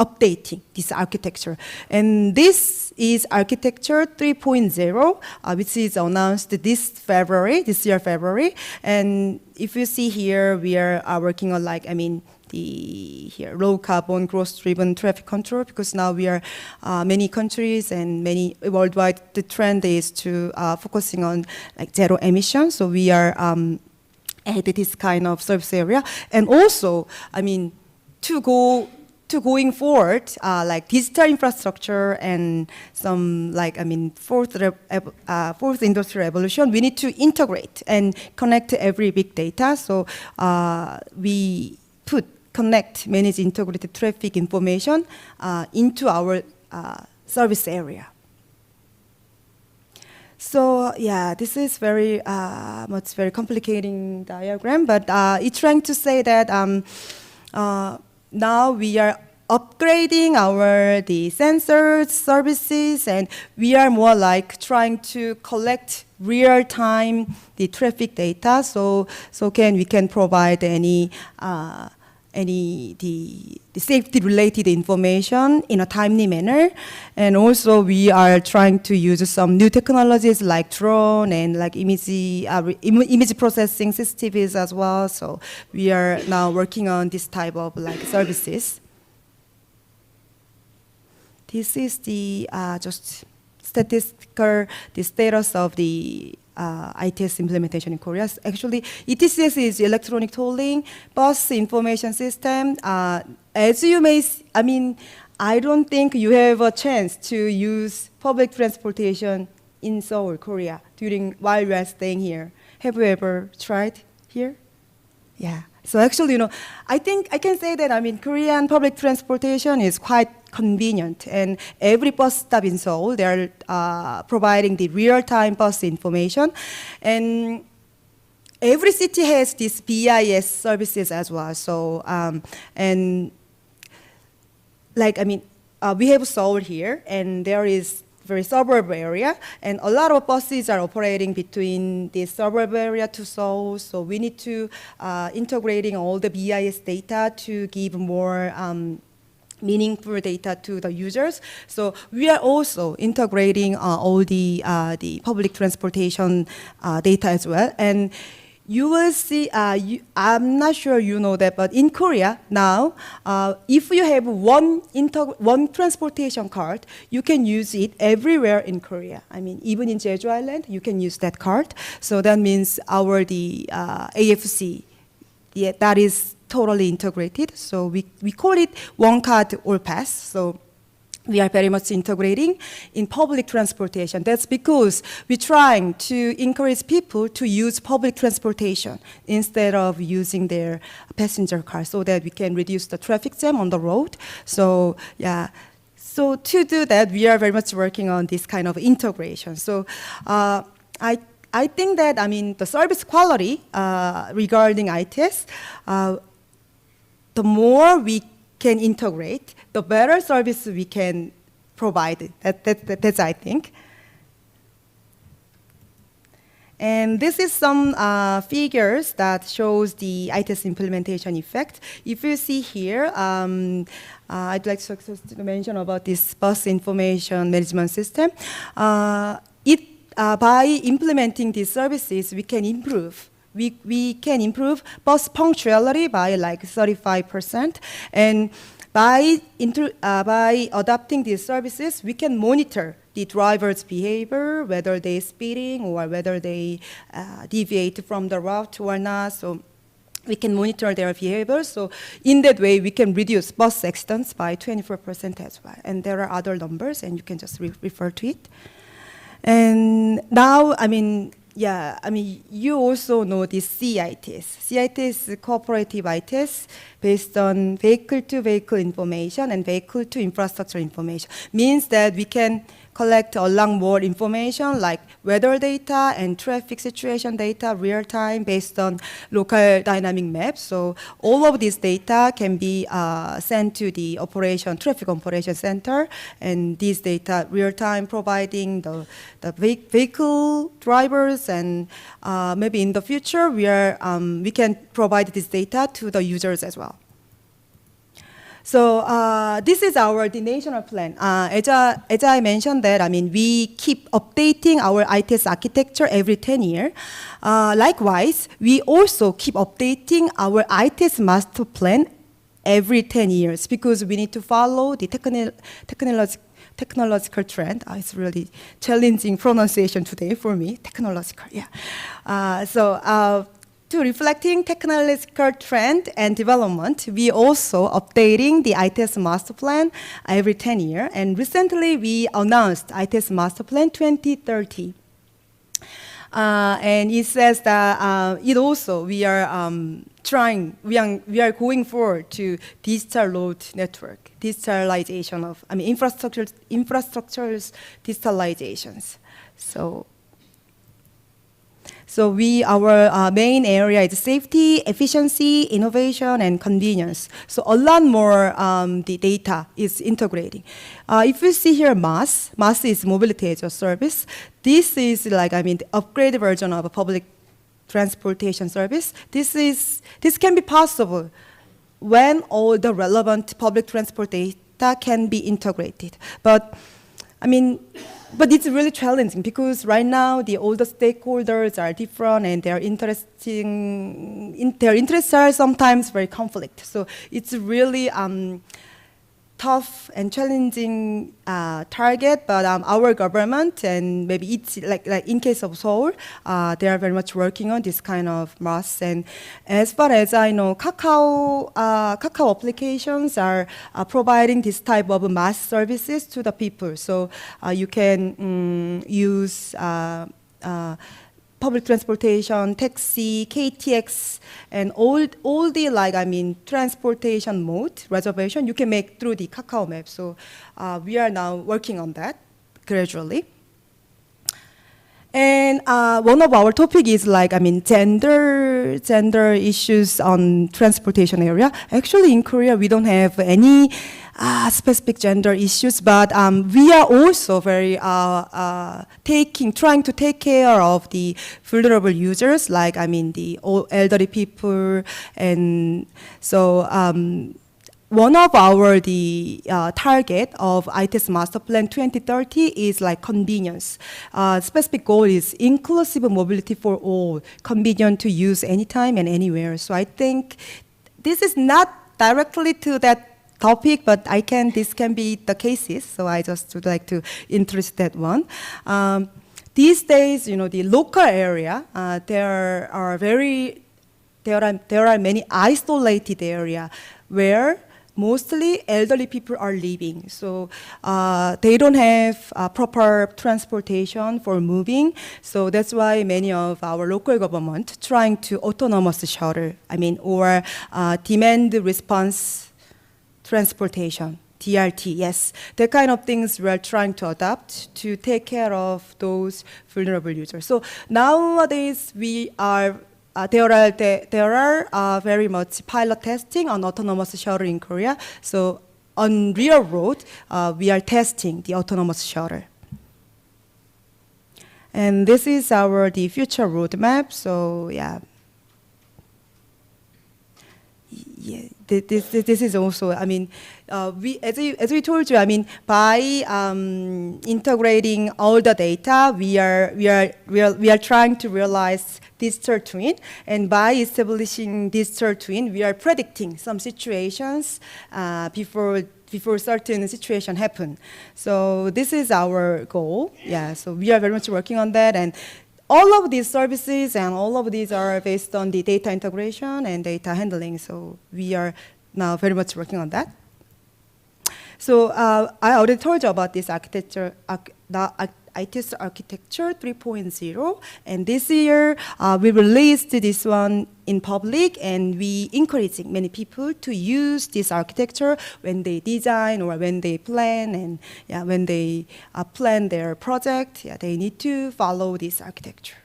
updating this architecture. And this is architecture 3.0, which is announced this year February. And if you see here, we are working on the low carbon growth driven traffic control, because now we are many countries and many worldwide, the trend is to focusing on zero emissions. So we are added this kind of service area. And also, going forward, digital infrastructure and some fourth industrial revolution, we need to integrate and connect every big data. So we connect, manage integrated traffic information into our service area. So yeah, this is very complicating diagram, but it's trying to say that now we are upgrading the sensors, services, and we are more trying to collect real-time the traffic data. So we can provide any the safety-related information in a timely manner. And also we are trying to use some new technologies like drone and image processing systems as well. So we are now working on this type of services. This is the just statistical the status of the ITS implementation in Korea. Actually, ETCS is electronic tolling bus information system. As you may, I don't think you have a chance to use public transportation in Seoul, Korea, while you are staying here. Have you ever tried here? Yeah. So actually, I think I can say that, Korean public transportation is quite convenient, and every bus stop in Seoul, they're providing the real-time bus information, and every city has these BIS services as well. So, we have Seoul here, and there is very suburb area, and a lot of buses are operating between the suburb area to Seoul. So we need to integrating all the BIS data to give more meaningful data to the users. So we are also integrating all the public transportation data as well. And you will see, I'm not sure you know that, but in Korea now, if you have one transportation card, you can use it everywhere in Korea. Even in Jeju Island, you can use that card. So that means the AFC, that is totally integrated. So we call it one card all pass. So we are very much integrating in public transportation. That's because we're trying to encourage people to use public transportation instead of using their passenger car, so that we can reduce the traffic jam on the road. So yeah, so to do that, we are very much working on this kind of integration. So I think that, the service quality regarding ITS, the more we can integrate, the better service we can provide. That's I think. And this is some figures that shows the ITS implementation effect. If you see here, I'd like to mention about this bus information management system. By implementing these services, we can improve. We can improve bus punctuality by 35%, and by adopting these services, we can monitor the driver's behavior, whether they're speeding or whether they deviate from the route or not. So we can monitor their behavior. So in that way, we can reduce bus accidents by 24% as well. And there are other numbers, and you can just refer to it. And now, you also know this CITS. CITS is cooperative ITS based on vehicle-to-vehicle information and vehicle-to-infrastructure information. Means that we can collect a lot more information like weather data and traffic situation data real time based on local dynamic maps. So all of this data can be sent to the traffic operation center, and this data real time providing the vehicle drivers, and maybe in the future we can provide this data to the users as well. So this is the national plan. As I mentioned that, I mean, we keep updating our ITS architecture every 10 years. Likewise, we also keep updating our ITS master plan every 10 years because we need to follow the technological trend. It's really challenging pronunciation today for me, technological, yeah. To reflecting technological trend and development, we also updating the ITS master plan every 10 years. And recently we announced ITS master plan 2030. And it says that we are going forward to digital road network, digitalization of, infrastructures digitalizations. So our main area is safety, efficiency, innovation, and convenience. So a lot more the data is integrating. If you see here MaaS is mobility as a service. This is the upgraded version of a public transportation service. This can be possible when all the relevant public transport data can be integrated. But it's really challenging because right now all the stakeholders are different and their interests are sometimes very conflict. So it's really tough and challenging target, but our government and maybe it's like in case of Seoul, they are very much working on this kind of MaaS. And as far as I know, Kakao applications are providing this type of MaaS services to the people. So you can use public transportation, taxi, KTX, and all the transportation mode reservation you can make through the Kakao Map. So we are now working on that gradually. And one of our topic is gender issues on transportation area. Actually, in Korea, we don't have any specific gender issues, but we are also very trying to take care of the vulnerable users, the elderly people, and so one of our target of ITS Master Plan 2030 is convenience. Specific goal is inclusive mobility for all, convenient to use anytime and anywhere. So I think this is not directly to that topic, but this can be the cases. So I just would like to introduce that one. These days, the local area, there are many isolated area where mostly elderly people are living. So they don't have proper transportation for moving. So that's why many of our local government trying to autonomous shuttle, or demand response transportation, DRT, yes. The kind of things we are trying to adopt to take care of those vulnerable users. So nowadays there are very much pilot testing on autonomous shuttle in Korea. So on real road, we are testing the autonomous shuttle. And this is the future roadmap. So yeah. Yeah, this is also, as we told you, by integrating all the data, we are trying to realize digital twin, and by establishing digital twin, we are predicting some situations before certain situation happen. So this is our goal. Yeah, so we are very much working on that, and all of these services and all of these are based on the data integration and data handling. So we are now very much working on that. So I already told you about this architecture, ITS Architecture 3.0, and this year we released this one in public, and we encouraging many people to use this architecture when they design or when they plan, and when they plan their project, they need to follow this architecture.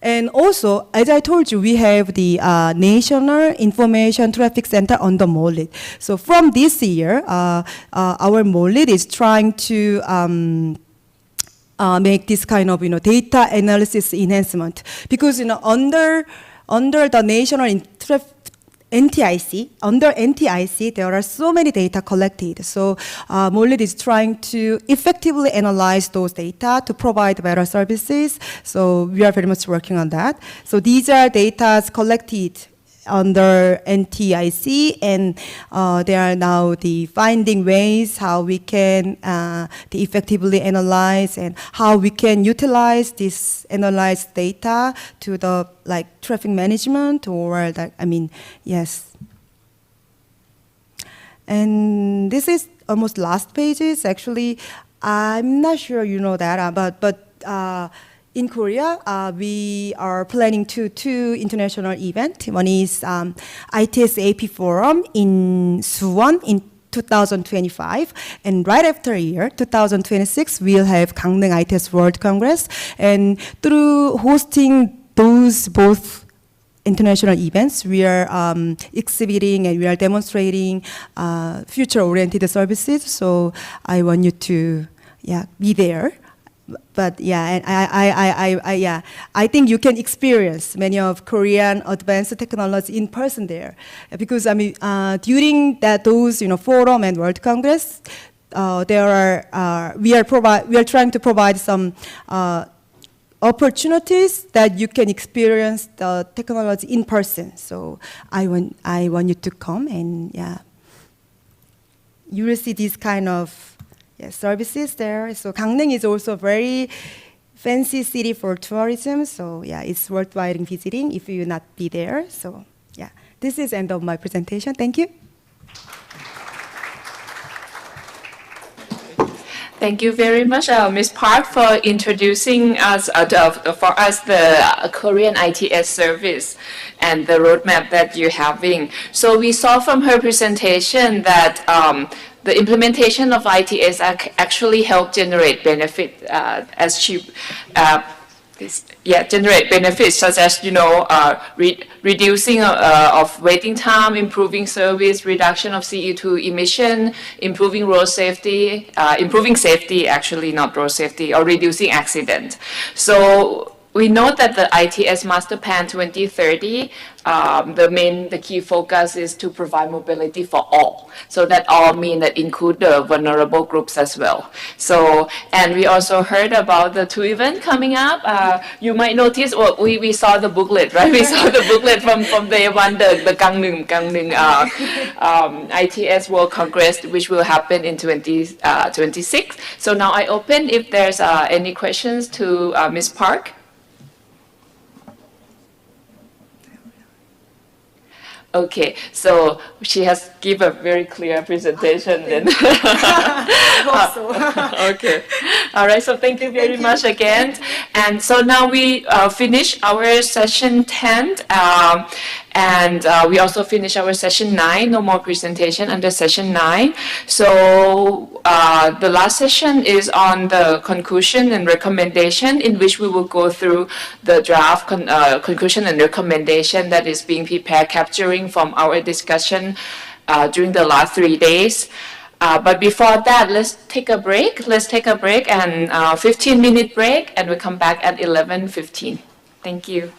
And also, as I told you, we have the National Information Traffic Center on the MOLIT. So from this year, our MOLIT is trying to make this kind of data analysis enhancement, because under the National NTIC. Under NTIC, there are so many data collected. So Molid is trying to effectively analyze those data to provide better services. So we are very much working on that. So these are data collected under NTIC, and they are now the finding ways how we can effectively analyze and how we can utilize this analyzed data to the like traffic management or that, yes. And this is almost last pages. Actually, I'm not sure you know that, but in Korea, we are planning two international events. One is ITS AP Forum in Suwon in 2025, and right after a year, 2026, we'll have Gangneung ITS World Congress. And through hosting those both international events, we are exhibiting and we are demonstrating future-oriented services. So I want you to be there. But and I think you can experience many of Korean advanced technology in person there, because during those forum and World Congress, we are trying to provide some opportunities that you can experience the technology in person. So I want you to come, and you will see this kind of services there. So Gangneung is also a very fancy city for tourism. So it's worthwhile visiting if you not be there. So this is the end of my presentation. Thank you. Thank you very much, Ms. Park, for introducing us for us the Korean ITS service and the roadmap that you're having. So we saw from her presentation that the implementation of ITS actually helped generate benefit generate benefits such as reducing of waiting time, improving service, reduction of CO2 emission, improving road safety, improving safety actually, not road safety, or reducing accident. So we know that the ITS Master Plan 2030, the key focus is to provide mobility for all. So that all mean that include the vulnerable groups as well. So, and we also heard about the two events coming up. You might notice, we saw the booklet, right? We saw the booklet from day one, the Gangneung ITS World Congress, which will happen in 2026. So now I open if there's any questions to Ms. Park. Okay, so she has given a very clear presentation then. Okay, all right, so thank you very much again. And so now we finish our session 10, and we also finish our session 9, no more presentation under session 9. So the last session is on the conclusion and recommendation, in which we will go through the draft conclusion and recommendation that is being prepared, capturing from our discussion during the last 3 days. But before that, let's take a break. Let's take a break, and 15-minute break, and we'll come back at 11:15. Thank you.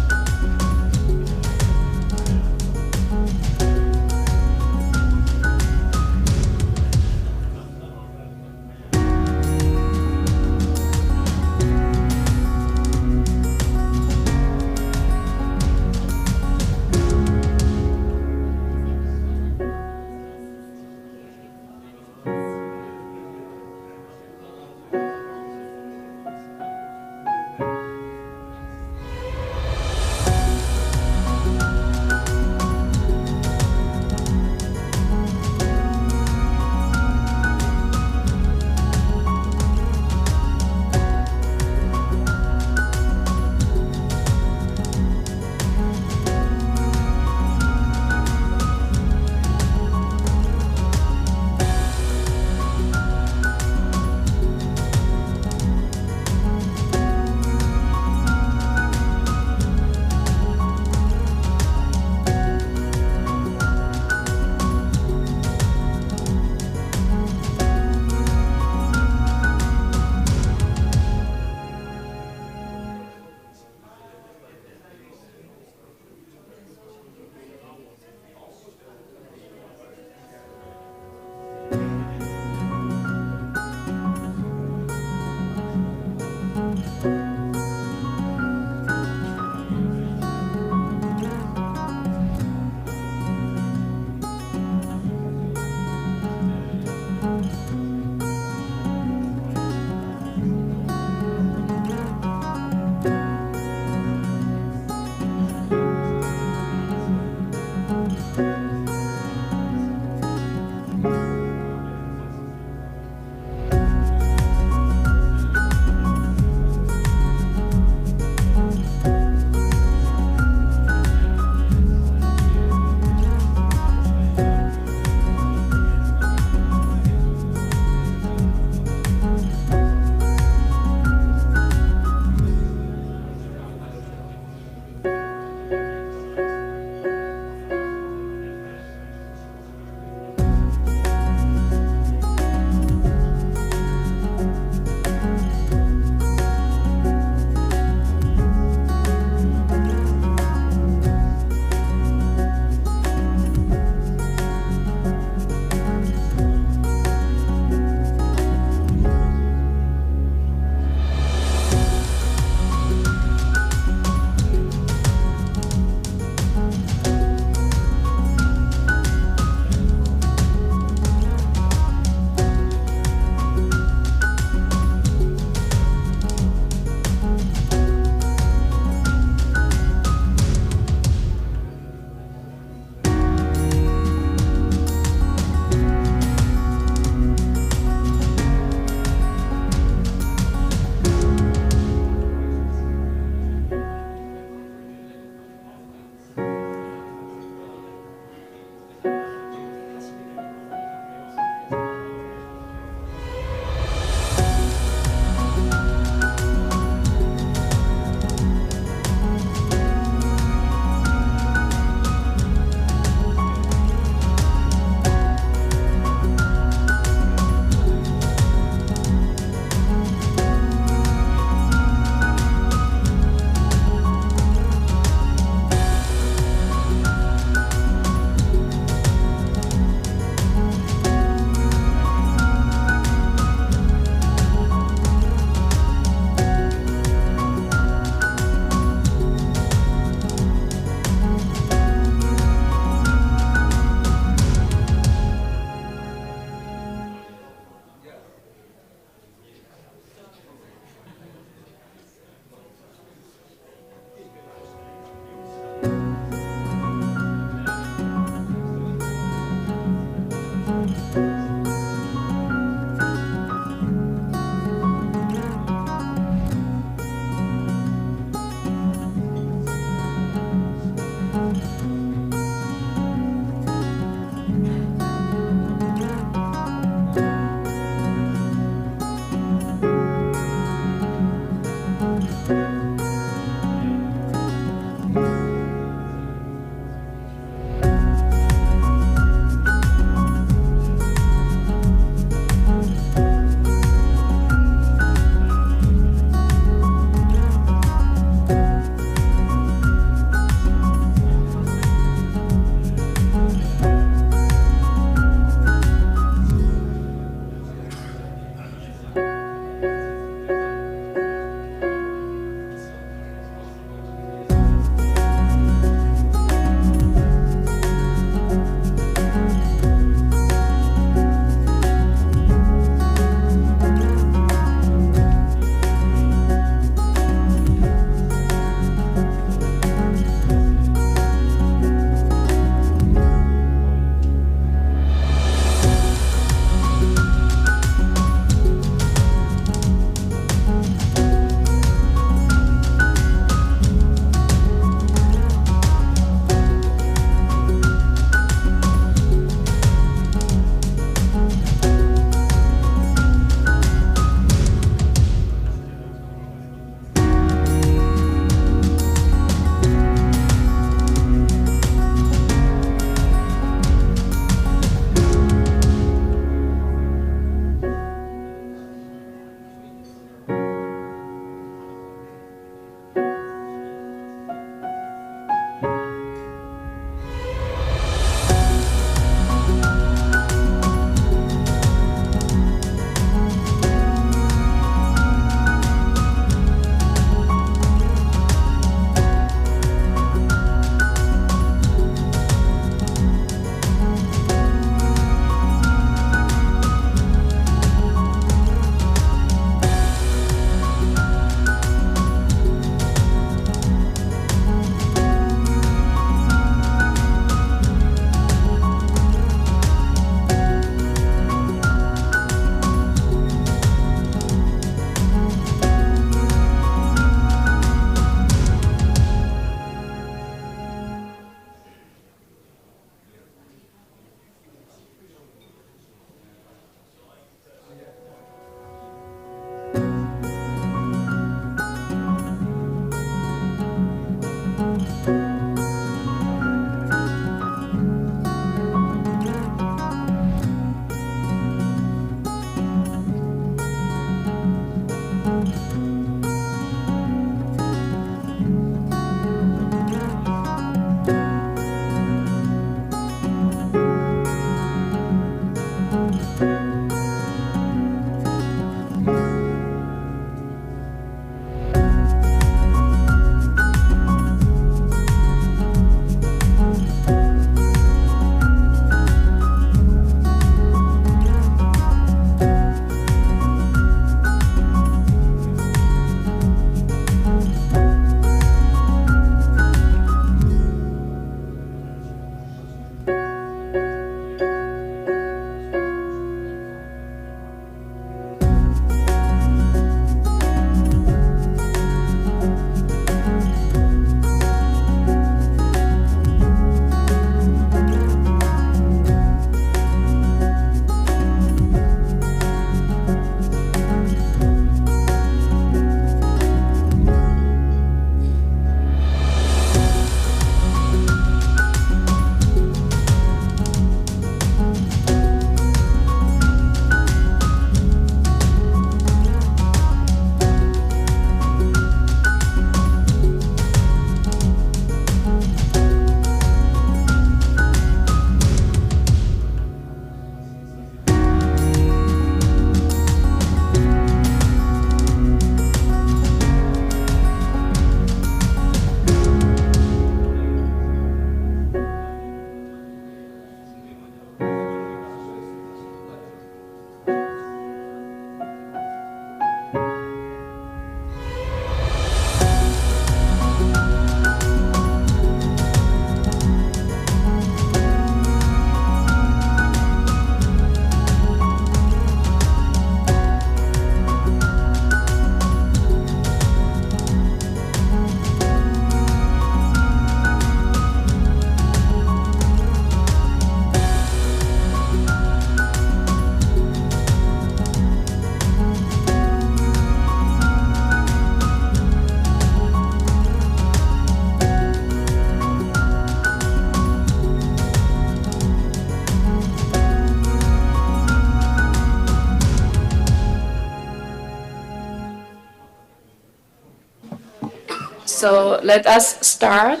so let us start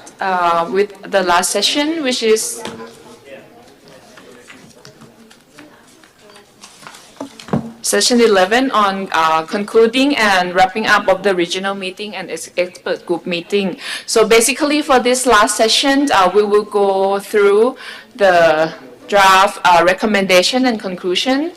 with the last session, which is session 11 on concluding and wrapping up of the regional meeting and expert group meeting. So basically for this last session, we will go through the draft recommendation and conclusion.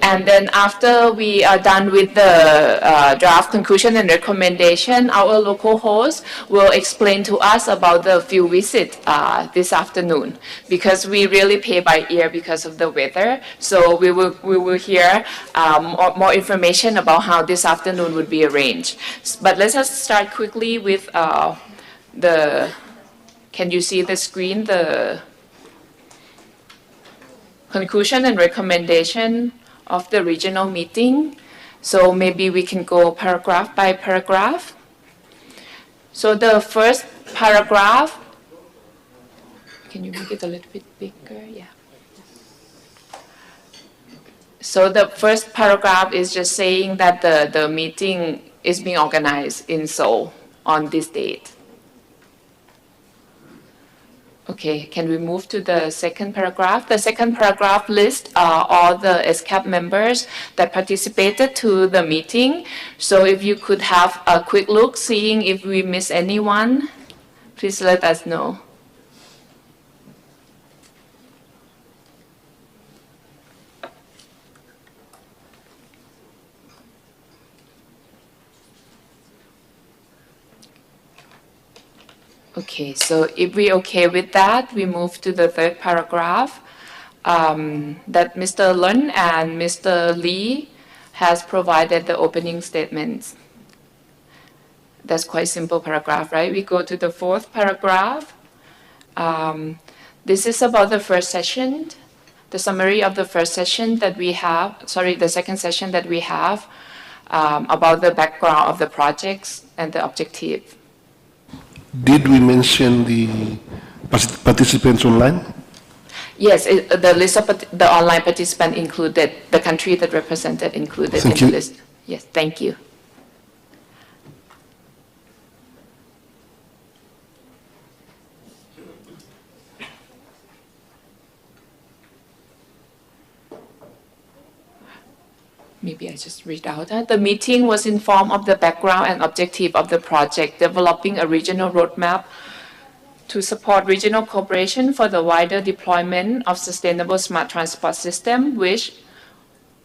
And then after we are done with the draft conclusion and recommendation, our local host will explain to us about the field visit this afternoon, because we really pay by ear because of the weather. So we will hear more information about how this afternoon would be arranged. But let us start quickly with can you see the screen, the conclusion and recommendation of the regional meeting. So maybe we can go paragraph by paragraph. So the first paragraph, can you make it a little bit bigger? Yeah. So the first paragraph is just saying that the meeting is being organized in Seoul on this date. Okay, can we move to the second paragraph? The second paragraph lists all the ESCAP members that participated to the meeting. So if you could have a quick look, seeing if we miss anyone, please let us know. Okay, so if we're okay with that, we move to the third paragraph that Mr. Lun and Mr. Lee has provided the opening statements. That's quite simple paragraph, right? We go to the fourth paragraph. This is about the first session, the summary of the first session that we have, the second session that we have about the background of the projects and the objective. Did we mention the participants online? Yes, the list of the online participant included, the country that represented included in the list. Yes, thank you. Maybe I just read out that. The meeting was informed of the background and objective of the project, developing a regional roadmap to support regional cooperation for the wider deployment of sustainable smart transport system, which,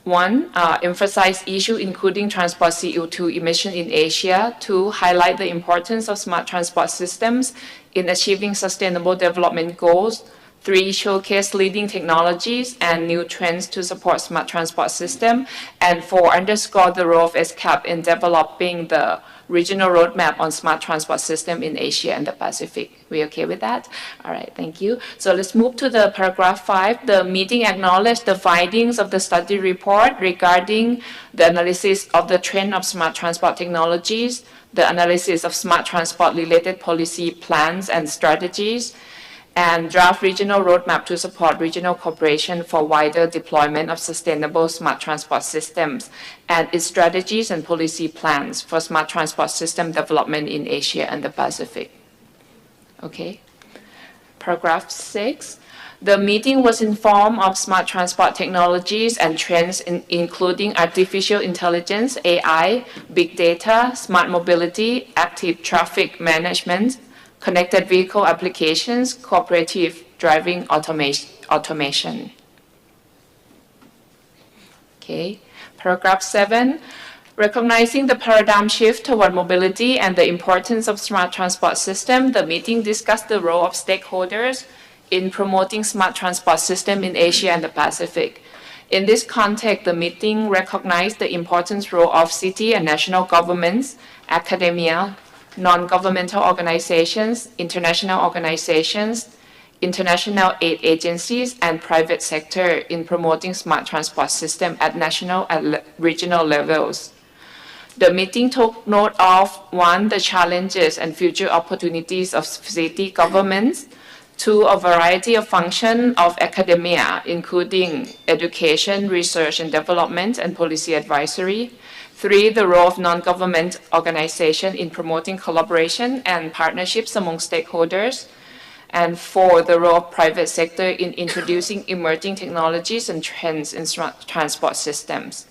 one, emphasize issues including transport CO2 emission in Asia. Two, highlight the importance of smart transport systems in achieving sustainable development goals. Three, showcase leading technologies and new trends to support smart transport system. And four, underscore the role of ESCAP in developing the regional roadmap on smart transport system in Asia and the Pacific. We okay with that? All right, thank you. So let's move to the paragraph 5. The meeting acknowledged the findings of the study report regarding the analysis of the trend of smart transport technologies, the analysis of smart transport related policy plans and strategies, and draft regional roadmap to support regional cooperation for wider deployment of sustainable smart transport systems, and its strategies and policy plans for smart transport system development in Asia and the Pacific. Okay. Paragraph 6. The meeting was informed of smart transport technologies and trends including artificial intelligence, AI, big data, smart mobility, active traffic management, connected vehicle applications, cooperative driving automation. Okay. Paragraph 7. Recognizing the paradigm shift toward mobility and the importance of smart transport system, the meeting discussed the role of stakeholders in promoting smart transport system in Asia and the Pacific. In this context, the meeting recognized the important role of city and national governments, academia, non-governmental organizations, international organizations, international aid agencies, and private sector in promoting smart transport system at national and regional levels. The meeting took note of, 1, the challenges and future opportunities of city governments, 2, a variety of functions of academia, including education, research and development, and policy advisory. 3, the role of non-government organizations in promoting collaboration and partnerships among stakeholders. And 4, the role of private sector in introducing emerging technologies and trends in transport systems.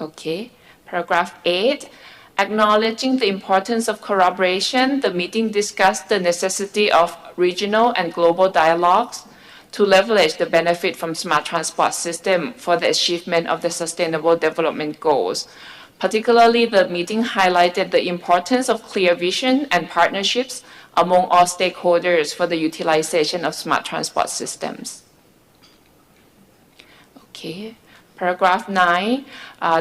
Okay, paragraph 8. Acknowledging the importance of collaboration, the meeting discussed the necessity of regional and global dialogues to leverage the benefit from smart transport system for the achievement of the Sustainable Development Goals. Particularly, the meeting highlighted the importance of clear vision and partnerships among all stakeholders for the utilization of smart transport systems. Okay. Paragraph 9,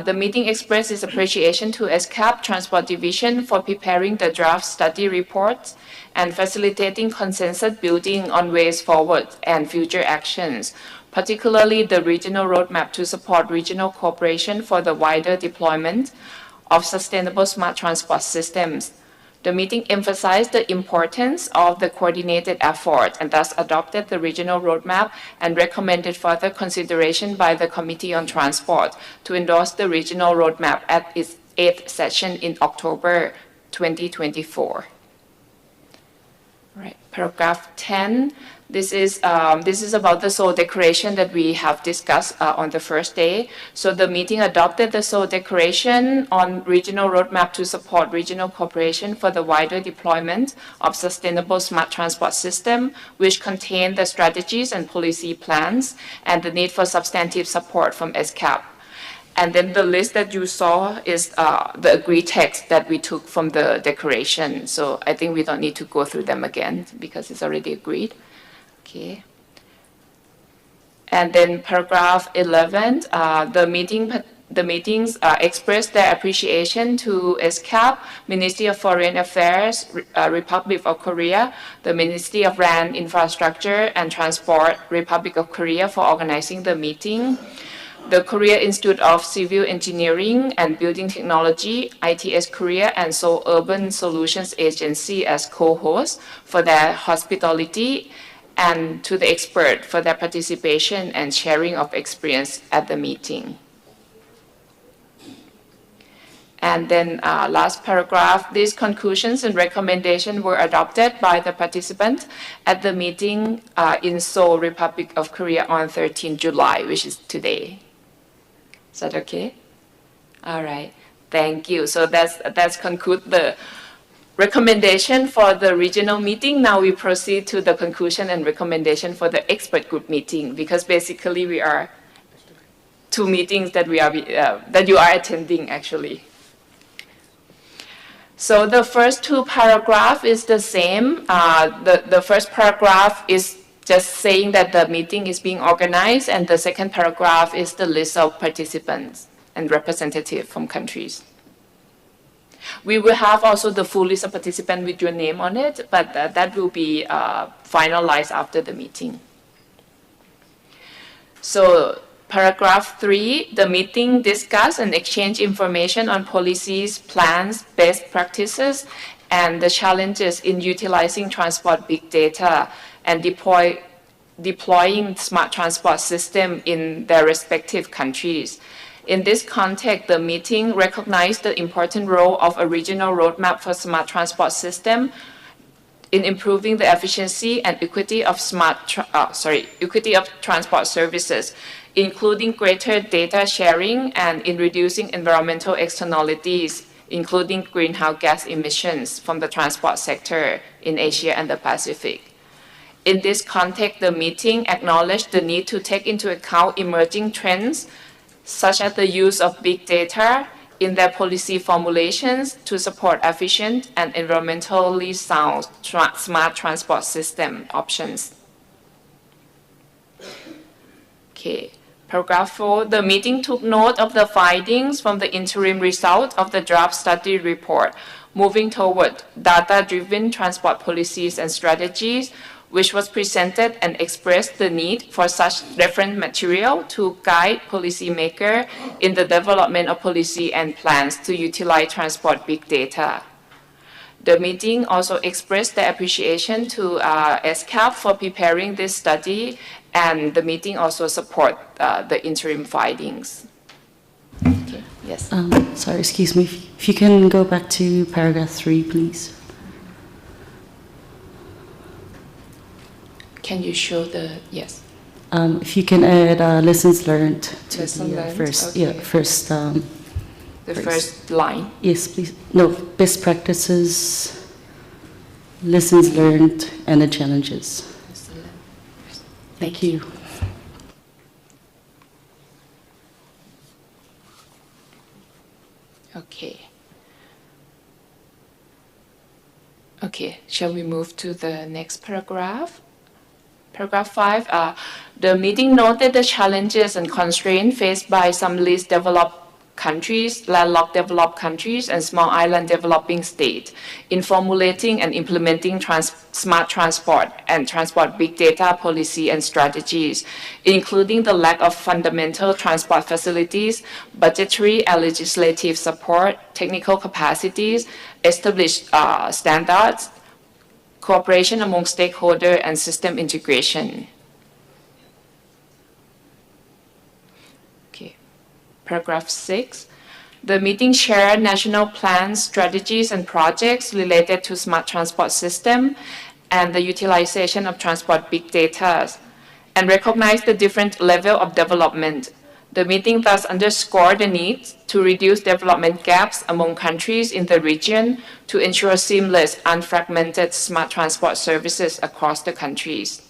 the meeting expressed its appreciation to SCAP Transport Division for preparing the draft study reports and facilitating consensus building on ways forward and future actions, particularly the regional roadmap to support regional cooperation for the wider deployment of sustainable smart transport systems. The meeting emphasized the importance of the coordinated effort and thus adopted the regional roadmap and recommended further consideration by the Committee on Transport to endorse the regional roadmap at its 8th session in October 2024. Right, paragraph 10. This is about the Seoul Declaration that we have discussed on the first day. So the meeting adopted the Seoul Declaration on regional roadmap to support regional cooperation for the wider deployment of sustainable smart transport system, which contain the strategies and policy plans and the need for substantive support from SCAP. And then the list that you saw is the agreed text that we took from the declaration. So I think we don't need to go through them again because it's already agreed. Okay. And then paragraph 11, the meetings expressed their appreciation to SCAP, Ministry of Foreign Affairs, Republic of Korea, the Ministry of Land, Infrastructure and Transport, Republic of Korea for organizing the meeting, the Korea Institute of Civil Engineering and Building Technology, ITS Korea, and Seoul Urban Solutions Agency as co-hosts for their hospitality, and to the expert for their participation and sharing of experience at the meeting. And then last paragraph, these conclusions and recommendations were adopted by the participants at the meeting in Seoul, Republic of Korea on 13 July, which is today. Is that okay? All right, thank you. So that's conclude the recommendation for the regional meeting. Now we proceed to the conclusion and recommendation for the expert group meeting, because basically we are two meetings that that you are attending actually. So the first two paragraphs is the same. The first paragraph is just saying that the meeting is being organized, and the second paragraph is the list of participants and representatives from countries. We will have also the full list of participants with your name on it, but that will be finalized after the meeting. So paragraph 3, the meeting discuss and exchange information on policies, plans, best practices, and the challenges in utilizing transport big data and deploying smart transport system in their respective countries. In this context, the meeting recognized the important role of a regional roadmap for smart transport system in improving the efficiency and equity of transport services, including greater data sharing and in reducing environmental externalities, including greenhouse gas emissions from the transport sector in Asia and the Pacific. In this context, the meeting acknowledged the need to take into account emerging trends such as the use of big data in their policy formulations to support efficient and environmentally sound smart transport system options. Okay. Paragraph 4, the meeting took note of the findings from the interim result of the draft study report, moving toward data-driven transport policies and strategies, which was presented and expressed the need for such reference material to guide policymakers in the development of policy and plans to utilize transport big data. The meeting also expressed their appreciation to SCAP for preparing this study, and the meeting also support the interim findings. Okay. Yes. Sorry, excuse me. If you can go back to paragraph 3, please. Can you show the, yes. If you can add lessons learned to Lesson the learned, first, okay. yeah, first. The first line. Yes, please. No, best practices, lessons learned, and the challenges. Thank you. Okay. Okay, shall we move to the next paragraph? Paragraph 5, the meeting noted the challenges and constraints faced by some least developed countries, landlocked developed countries, and small island developing states in formulating and implementing smart transport and transport big data policy and strategies, including the lack of fundamental transport facilities, budgetary and legislative support, technical capacities, established standards, cooperation among stakeholders, and system integration. Okay. Paragraph 6. The meeting shared national plans, strategies, and projects related to smart transport system and the utilization of transport big data, and recognized the different level of development. The meeting thus underscored the need to reduce development gaps among countries in the region to ensure seamless, unfragmented smart transport services across the countries.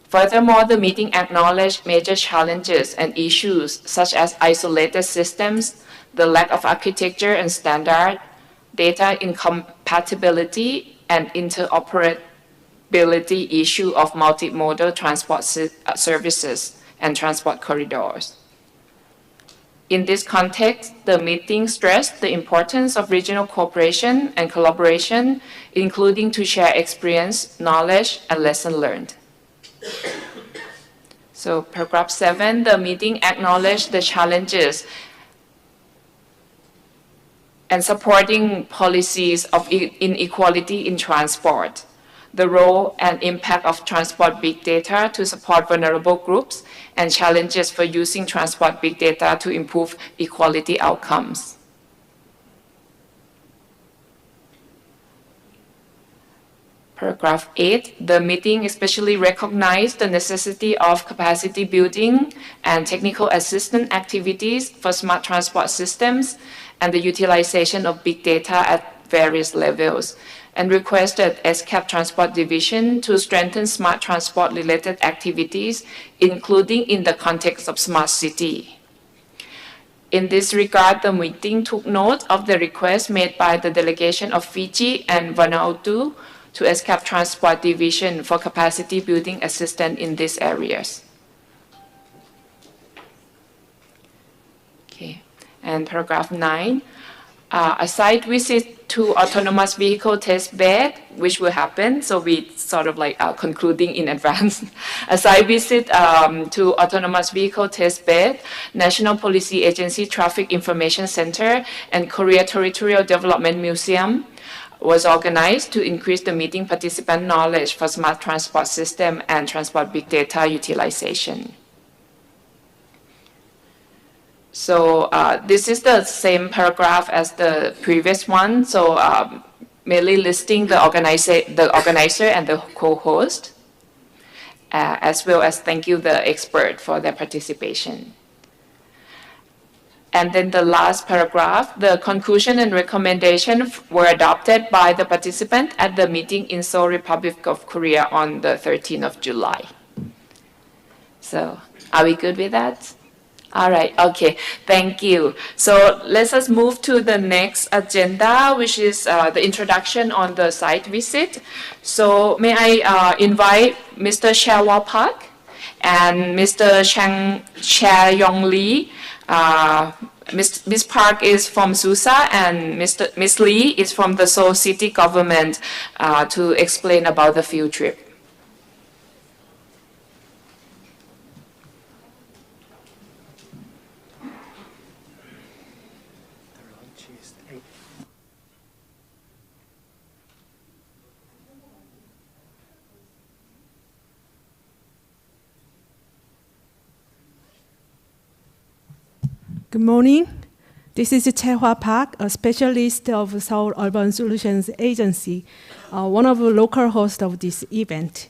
Furthermore, the meeting acknowledged major challenges and issues such as isolated systems, the lack of architecture and standard, data incompatibility, and interoperability issue of multimodal transport services and transport corridors. In this context, the meeting stressed the importance of regional cooperation and collaboration, including to share experience, knowledge, and lessons learned. So paragraph 7, the meeting acknowledged the challenges and supporting policies of inequality in transport, the role and impact of transport big data to support vulnerable groups, and challenges for using transport big data to improve equality outcomes. Paragraph 8, the meeting especially recognized the necessity of capacity building and technical assistance activities for smart transport systems and the utilization of big data at various levels, and requested SCAP Transport Division to strengthen smart transport-related activities, including in the context of smart city. In this regard, the meeting took note of the request made by the delegation of Fiji and Vanuatu to SCAP Transport Division for capacity building assistance in these areas. Okay, and paragraph 9, a site visit to autonomous vehicle test bed, which will happen, so we sort of like concluding in advance. A site visit to autonomous vehicle test bed, National Policy Agency Traffic Information Center, and Korea Territorial Development Museum was organized to increase the meeting participant knowledge for smart transport system and transport big data utilization. So this is the same paragraph as the previous one. So merely listing the organizer and the co-host, as well as thank you the expert for their participation. And then the last paragraph, the conclusion and recommendation were adopted by the participant at the meeting in Seoul, Republic of Korea on the 13th of July. So are we good with that? All right, okay, thank you. So let's us move to the next agenda, which is the introduction on the site visit. So may I invite Mr. Sherwal Park and Mr. Chae Yong Lee. Ms. Park is from SUSA and Ms. Lee is from the Seoul City government to explain about the field trip. Good morning. This is Chae-Hwa Park, a specialist of Seoul Urban Solutions Agency, one of the local hosts of this event.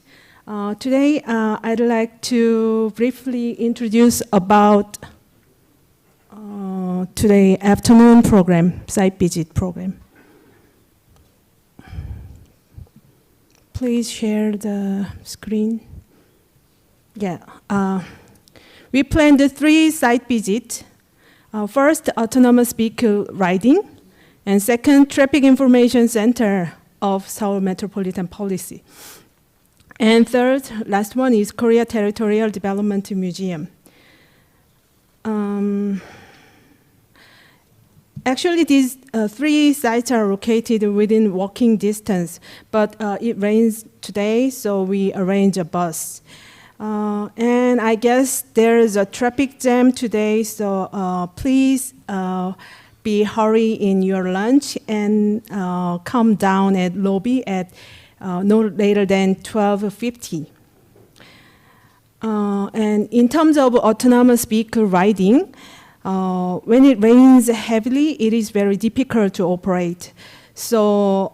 Today, I'd like to briefly introduce about today afternoon program, site visit program. Please share the screen. Yeah, we planned 3 site visits. First, autonomous vehicle riding, and second, traffic information center of Seoul Metropolitan Police. And third, last one is Korea Territorial Development Museum. Actually, these 3 sites are located within walking distance, but it rains today, so we arrange a bus. And I guess there is a traffic jam today, so please be hurry in your lunch and come down at lobby at no later than 12:50. And in terms of autonomous vehicle riding, when it rains heavily, it is very difficult to operate. So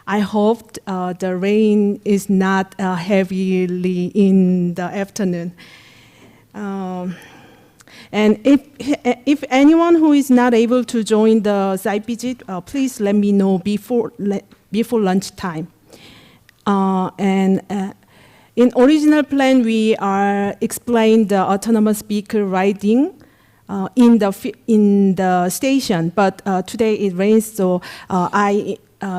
I hope the rain is not heavily in the afternoon. And if anyone who is not able to join the site visit, please let me know before lunchtime. In original plan, we are explained the autonomous vehicle riding in the station, but today it rains, so I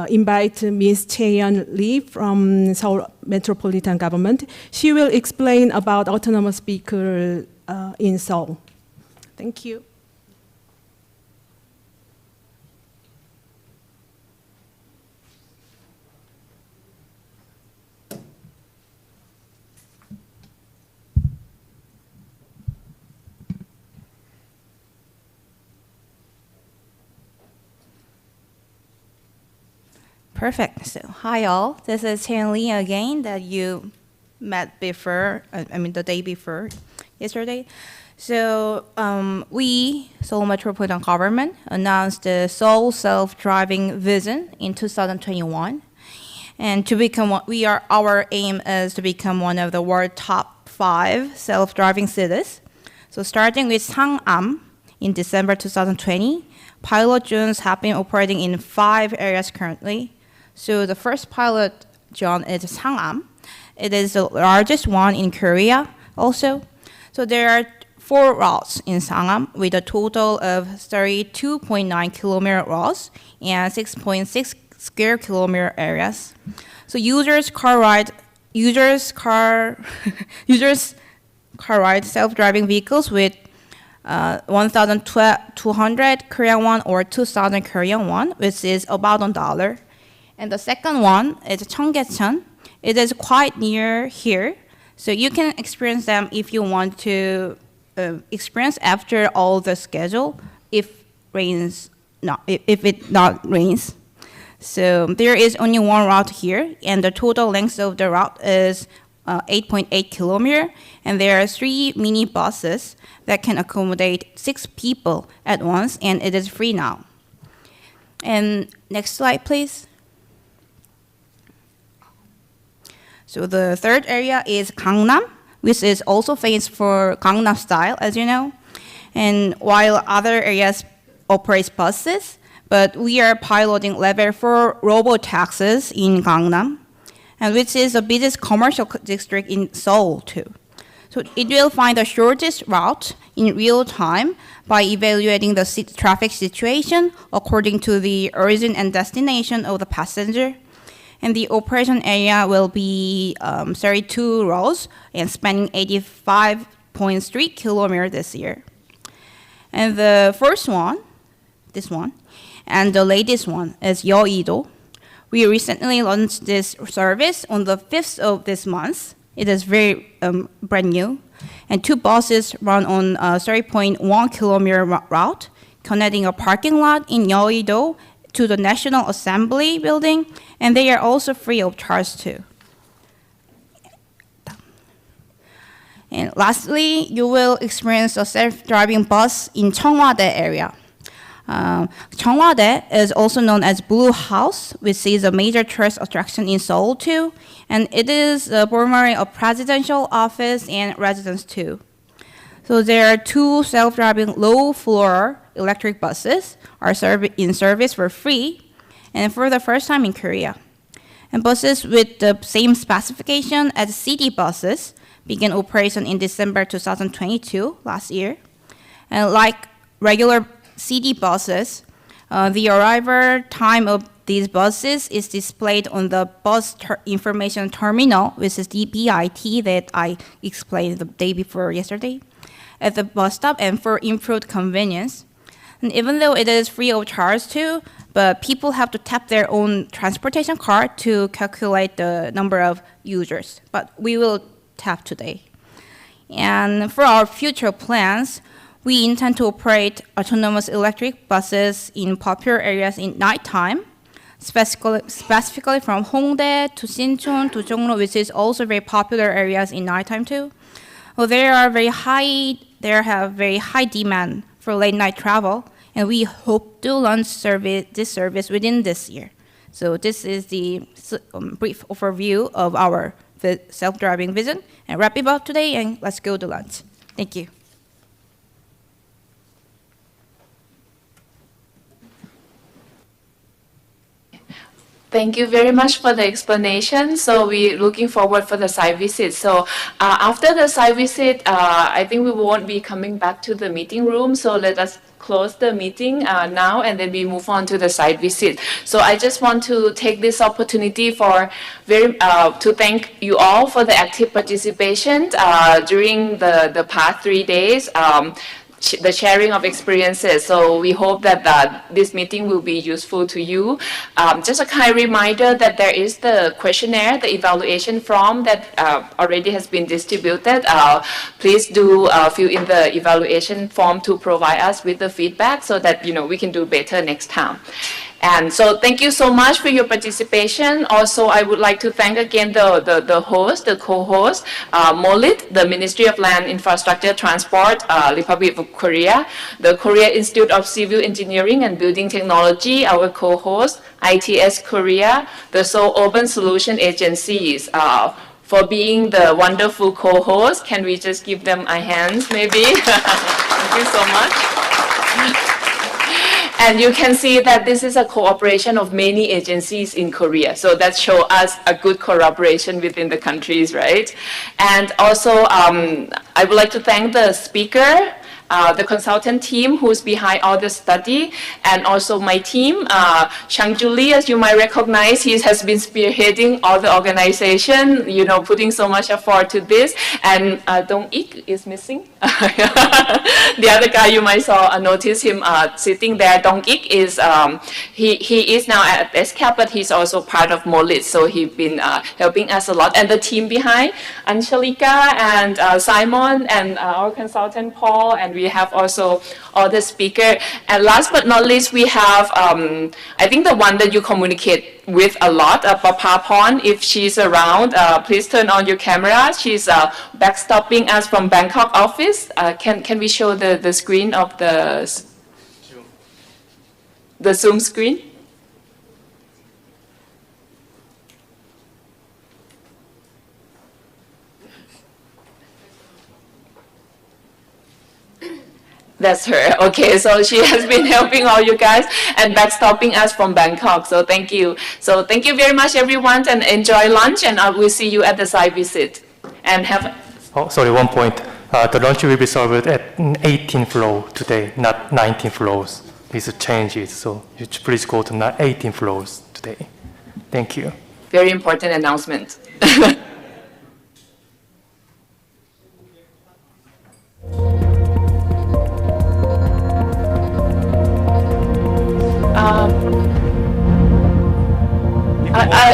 invite Ms. Chae-Yeon Lee from Seoul Metropolitan Government. She will explain about autonomous vehicle in Seoul. Thank you. Perfect. So, hi all. This is Chae-Yeon Lee again that you met before, the day before yesterday. So, we, Seoul Metropolitan Government, announced the Seoul Self-Driving Vision in 2021. And our aim is to become one of the world top 5 self-driving cities. So, starting with Sangam in December 2020, pilot drones have been operating in 5 areas currently. So the first pilot drone is Sangam. It is the largest one in Korea also. So there are 4 routes in Sangam with a total of 32.9 kilometer routes and 6.6 square kilometer areas. So users car ride self-driving vehicles with 1,200 Korean won or 2,000 Korean won, which is about $1. And the second one is Cheonggyecheon. It is quite near here, so you can experience them if you want to experience after all the schedule if it not rains. So there is only one route here, and the total length of the route is 8.8 kilometer, and there are 3 mini buses that can accommodate 6 people at once, and it is free now. And next slide, please. So the third area is Gangnam, which is also famous for Gangnam Style, as you know. And while other areas operate buses, but we are piloting level 4 robo-taxis in Gangnam, and which is the busiest commercial district in Seoul too. So it will find the shortest route in real time by evaluating the traffic situation according to the origin and destination of the passenger. And the operation area will be 32 rows and spanning 85.3 kilometers this year. And the first one, this one, and the latest one is Yeouido. We recently launched this service on the 5th of this month. It is very brand new. And 2 buses run on a 30.1 kilometer route, connecting a parking lot in Yeouido to the National Assembly building, and they are also free of charge too. And lastly, you will experience a self-driving bus in Cheongwade area. Cheongwade is also known as Blue House, which is a major tourist attraction in Seoul too, and it is formerly a presidential office and residence too. So there are 2 self-driving low-floor electric buses are in service for free, and for the first time in Korea. And buses with the same specification as city buses began operation in December 2022, last year. And like regular city buses, the arrival time of these buses is displayed on the bus information terminal, which is the BIT that I explained the day before yesterday, at the bus stop and for improved convenience. And even though it is free of charge too, but people have to tap their own transportation card to calculate the number of users. But we will tap today. And for our future plans, we intend to operate autonomous electric buses in popular areas in nighttime, specifically from Hongdae to Sinchon to Jongno, which is also very popular areas in nighttime too. Well, they have very high demand for late night travel, and we hope to launch this service within this year. So this is the brief overview of our self-driving vision, and wrap it up today, and let's go to lunch. Thank you. Thank you very much for the explanation. So we're looking forward for the site visit. So after the site visit, I think we won't be coming back to the meeting room. So let us close the meeting now, and then we move on to the site visit. So I just want to take this opportunity to thank you all for the active participation during the past 3 days. The sharing of experiences. So we hope that this meeting will be useful to you. Just a kind reminder that there is the questionnaire, the evaluation form that already has been distributed. Please do fill in the evaluation form to provide us with the feedback so that we can do better next time. And so thank you so much for your participation. Also, I would like to thank again the host, the co-host, MOLIT, the Ministry of Land, Infrastructure, Transport, Republic of Korea, the Korea Institute of Civil Engineering and Building Technology, our co-host, ITS Korea, the Seoul Urban Solution Agencies, for being the wonderful co-host. Can we just give them a hand, maybe? Thank you so much. And you can see that this is a cooperation of many agencies in Korea. So that shows us a good collaboration within the countries, right? And also, I would like to thank the speaker, the consultant team who's behind all the study, and also my team. Shang Julie, as you might recognize, he has been spearheading all the organization, putting so much effort to this. And Dong Ik is missing. The other guy you might notice him sitting there. Dong Ik is, he is now at SCAP, but he's also part of MOLIT, so he's been helping us a lot. And the team behind, Anshalika and Simon and our consultant Paul, and we have also all the speakers. And last but not least, we have, I think the one that you communicate with a lot, Papapon. If she's around, please turn on your camera. She's backstopping us from Bangkok office. Can we show the screen of the Zoom screen? That's her. Okay, so she has been helping all you guys and backstopping us from Bangkok. So thank you. So thank you very much, everyone, and enjoy lunch. And I will see you at the site visit. And have. Oh, sorry. One point. The lunch will be served at 18th floor today, not 19 floors. These changes. So you please go to 18 floors today. Thank you. Very important announcement.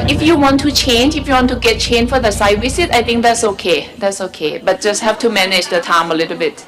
If you want to change, if you want to get changed for the site visit, I think that's okay. That's okay. But just have to manage the time a little bit.